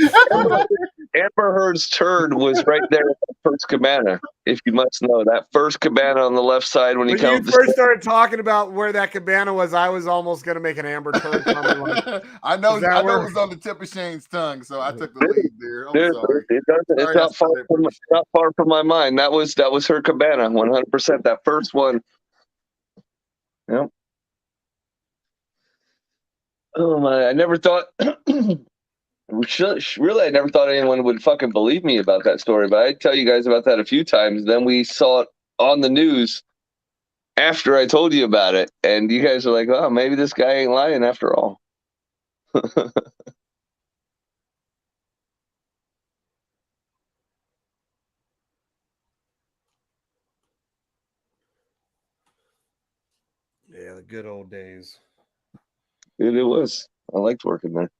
Amber Heard's turd was right there at the first cabana. If you must know, that first cabana on the left side when you When come you up the first started talking about where that cabana was, I was almost going to make an Amber Turd comment. Like, I know that it where- was on the tip of Shane's tongue, so I took the lead there. I'm Dude, sorry. it's not far from my mind. That was her cabana, 100%. That first one. Yep. Oh my! I never thought. Really, I never thought anyone would fucking believe me about that story. But I tell you guys about that a few times. Then we saw it on the news after I told you about it, and you guys are like, "Oh, maybe this guy ain't lying after all." Yeah, the good old days. Dude, it was. I liked working there.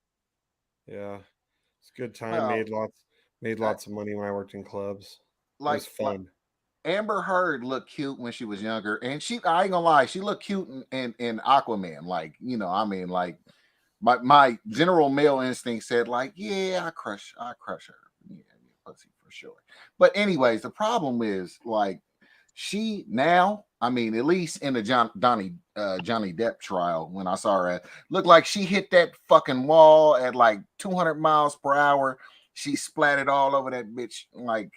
Yeah, it's a good time. Well, made lots of money when I worked in clubs. It was fun. Amber Heard looked cute when she was younger, and I ain't gonna lie, she looked cute in Aquaman. Like, you know, I mean, like my general male instinct said, like, yeah, I crush her. Yeah, pussy for sure. But anyways, the problem is, like, she now, I mean, at least in the Johnny Depp trial, when I saw her, looked like she hit that fucking wall at like 200 miles per hour. She splatted all over that bitch. Like,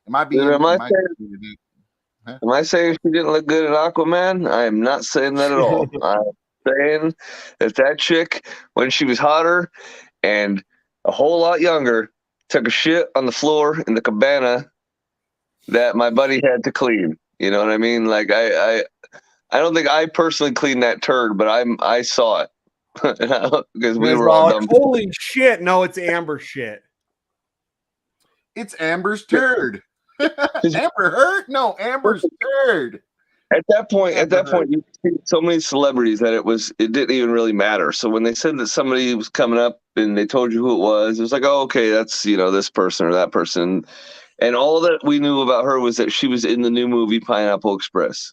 Am I being? Am I Am I, saying, am I saying she didn't look good in Aquaman? I am not saying that at all. I'm saying that chick, when she was hotter and a whole lot younger, took a shit on the floor in the cabana that my buddy had to clean. You know what I mean? Like I don't think I personally cleaned that turd, but I saw it because we were all dumb. Holy shit! No, it's Amber shit. it's Amber's turd. Amber Heard? No, Amber's turd. At that point, Heard. you see so many celebrities that it didn't even really matter. So when they said that somebody was coming up and they told you who it was like, oh, okay, that's this person or that person, and all that we knew about her was that she was in the new movie Pineapple Express.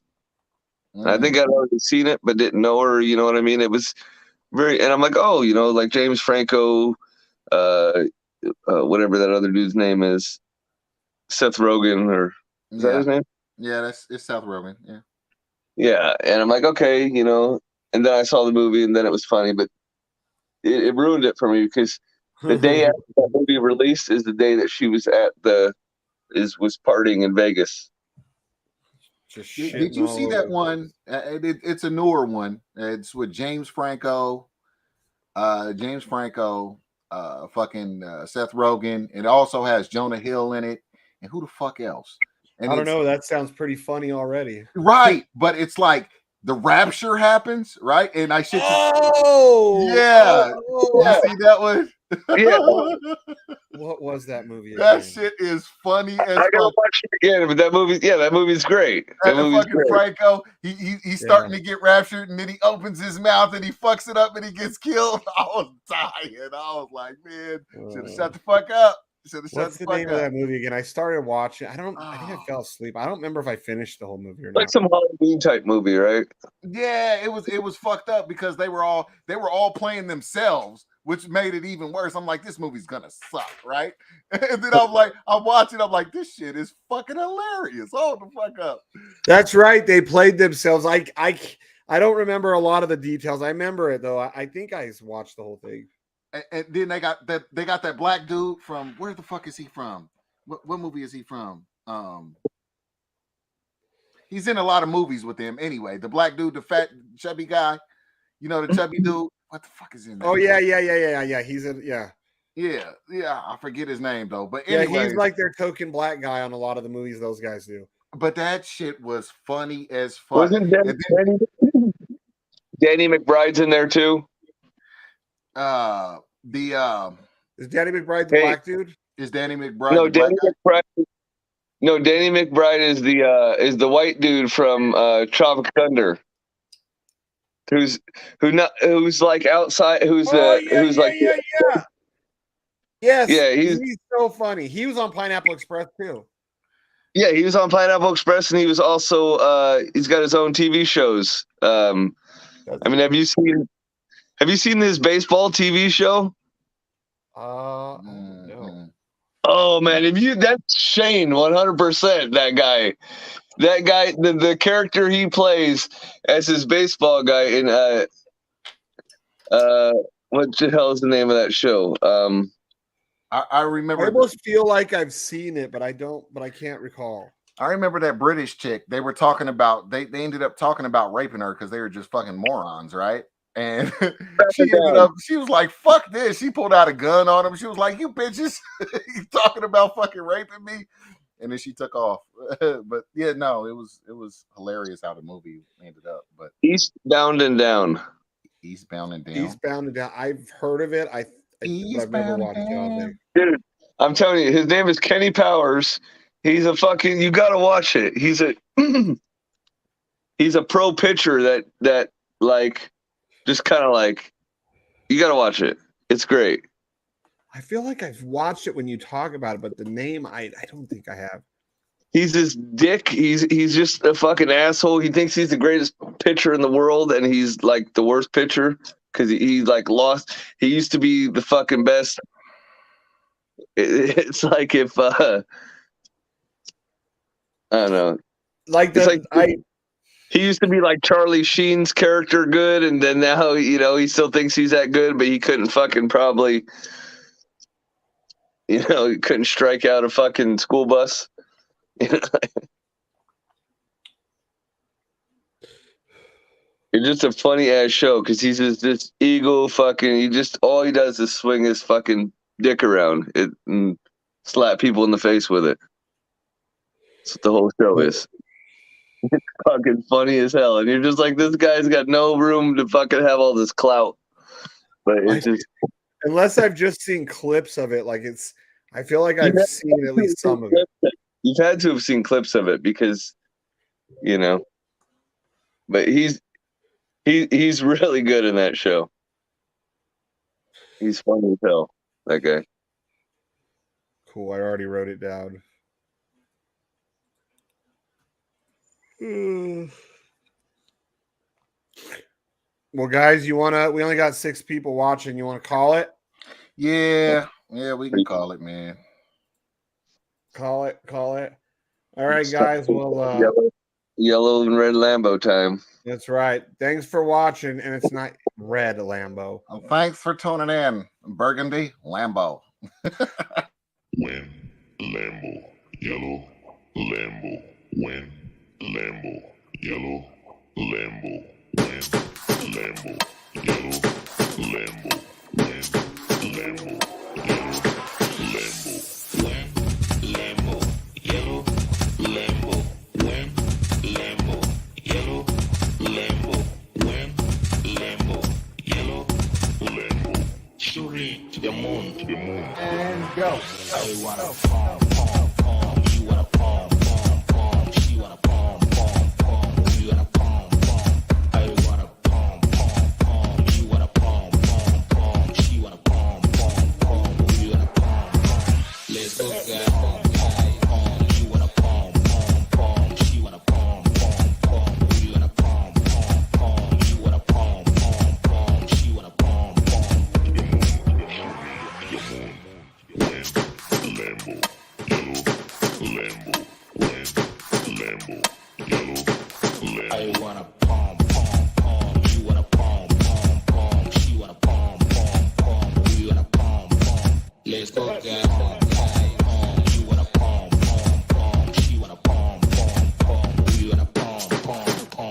And I think I'd already seen it, but didn't know her. You know what I mean? It was and I'm like, oh, like James Franco, whatever that other dude's name is, Seth Rogen, or is that his name? Yeah, it's Seth Rogen. Yeah. Yeah, and I'm like, okay, and then I saw the movie, and then it was funny, but it ruined it for me because the day after that movie released is the day that she was was partying in Vegas. Did you see that one? It's a newer one. It's with James Franco, fucking Seth Rogen. It also has Jonah Hill in it, and who the fuck else? And I don't know. That sounds pretty funny already. Right, but it's like the rapture happens, right? And I should. Oh, yeah. You see that one? Yeah. What was that movie again? That shit is funny as I gotta watch it again, but that movie's great. That movie's fucking great. Franco, he's starting to get raptured, and then he opens his mouth and he fucks it up and he gets killed. I was dying. I was like, man, should have shut the fuck up. What's the name of that movie again? I started watching. I think I fell asleep. I don't remember if I finished the whole movie or not. Like some Halloween type movie, right? Yeah, it was fucked up because they were all playing themselves, which made it even worse. I'm like, this movie's gonna suck, right? And then I'm watching. I'm like, this shit is fucking hilarious. Hold the fuck up. That's right. They played themselves. I don't remember a lot of the details. I remember it though. I think I watched the whole thing. And then they got that black dude from where the fuck is he from? What movie is he from? He's in a lot of movies with them. Anyway, the black dude, the fat chubby guy, the chubby dude. What the fuck is his name? Oh yeah. He's in Yeah. I forget his name though. But anyway, he's like their token black guy on a lot of the movies those guys do. But that shit was funny as fuck. Wasn't Danny McBride's in there too? Is Danny McBride the black dude? Is Danny McBride? No, Danny McBride. No, Danny McBride is the white dude from Tropic Thunder. Who's like outside? Yes. Yeah, he's so funny. He was on Pineapple Express too. Yeah, he was on Pineapple Express, and he was also he's got his own TV shows. I mean, have you seen this baseball TV show? No. Oh man, that's Shane 100%. That guy, the character he plays as his baseball guy in what the hell is the name of that show? I remember. I almost feel like I've seen it, but I can't recall. I remember that British chick. They were talking about. They ended up talking about raping her because they were just fucking morons, right? And she was like, "Fuck this!" She pulled out a gun on him. She was like, "You bitches, you talking about fucking raping me?" And then she took off. But yeah, no, it was hilarious how the movie ended up. But Eastbound and Down. Eastbound and Down. Eastbound and Down. I've heard of it. I've never watched it. Dude, I'm telling you, his name is Kenny Powers. He's a fucking. You gotta watch it. He's a pro pitcher that like. Just kind of like, you got to watch it. It's great. I feel like I've watched it when you talk about it, but the name, I don't think I have. He's this dick. He's just a fucking asshole. He thinks he's the greatest pitcher in the world, and he's like the worst pitcher because he like lost. He used to be the fucking best. It's like if I don't know. He used to be like Charlie Sheen's character good, and then now, he still thinks he's that good, but he couldn't fucking probably, he couldn't strike out a fucking school bus. It's just a funny ass show because he's just this ego fucking. He just all he does is swing his fucking dick around it and slap people in the face with it. That's what the whole show is. It's fucking funny as hell, and you're just like, this guy's got no room to fucking have all this clout. But it's just unless I've just seen clips of it, like it's. I feel like I've seen at least some of it. You've had to have seen clips of it because, you know. But he's really good in that show. He's funny as hell, that guy. Cool. I already wrote it down. Well, guys, we only got 6 people watching. You want to call it? Yeah, we can call it, man. Call it. All right, guys. Well, yellow and red Lambo time. That's right. Thanks for watching, and it's not red Lambo. Well, thanks for tuning in. Burgundy Lambo. Win Lambo, yellow Lambo. Win Lambo, yellow Lambo. Win Lambo, yellow Lambo. Win Lambo, yellow Lambo. Win Lambo, yellow Lambo. Win Lambo, yellow Lambo. Win Lambo, yellow Lambo. Shooting to the moon, And go. I wanna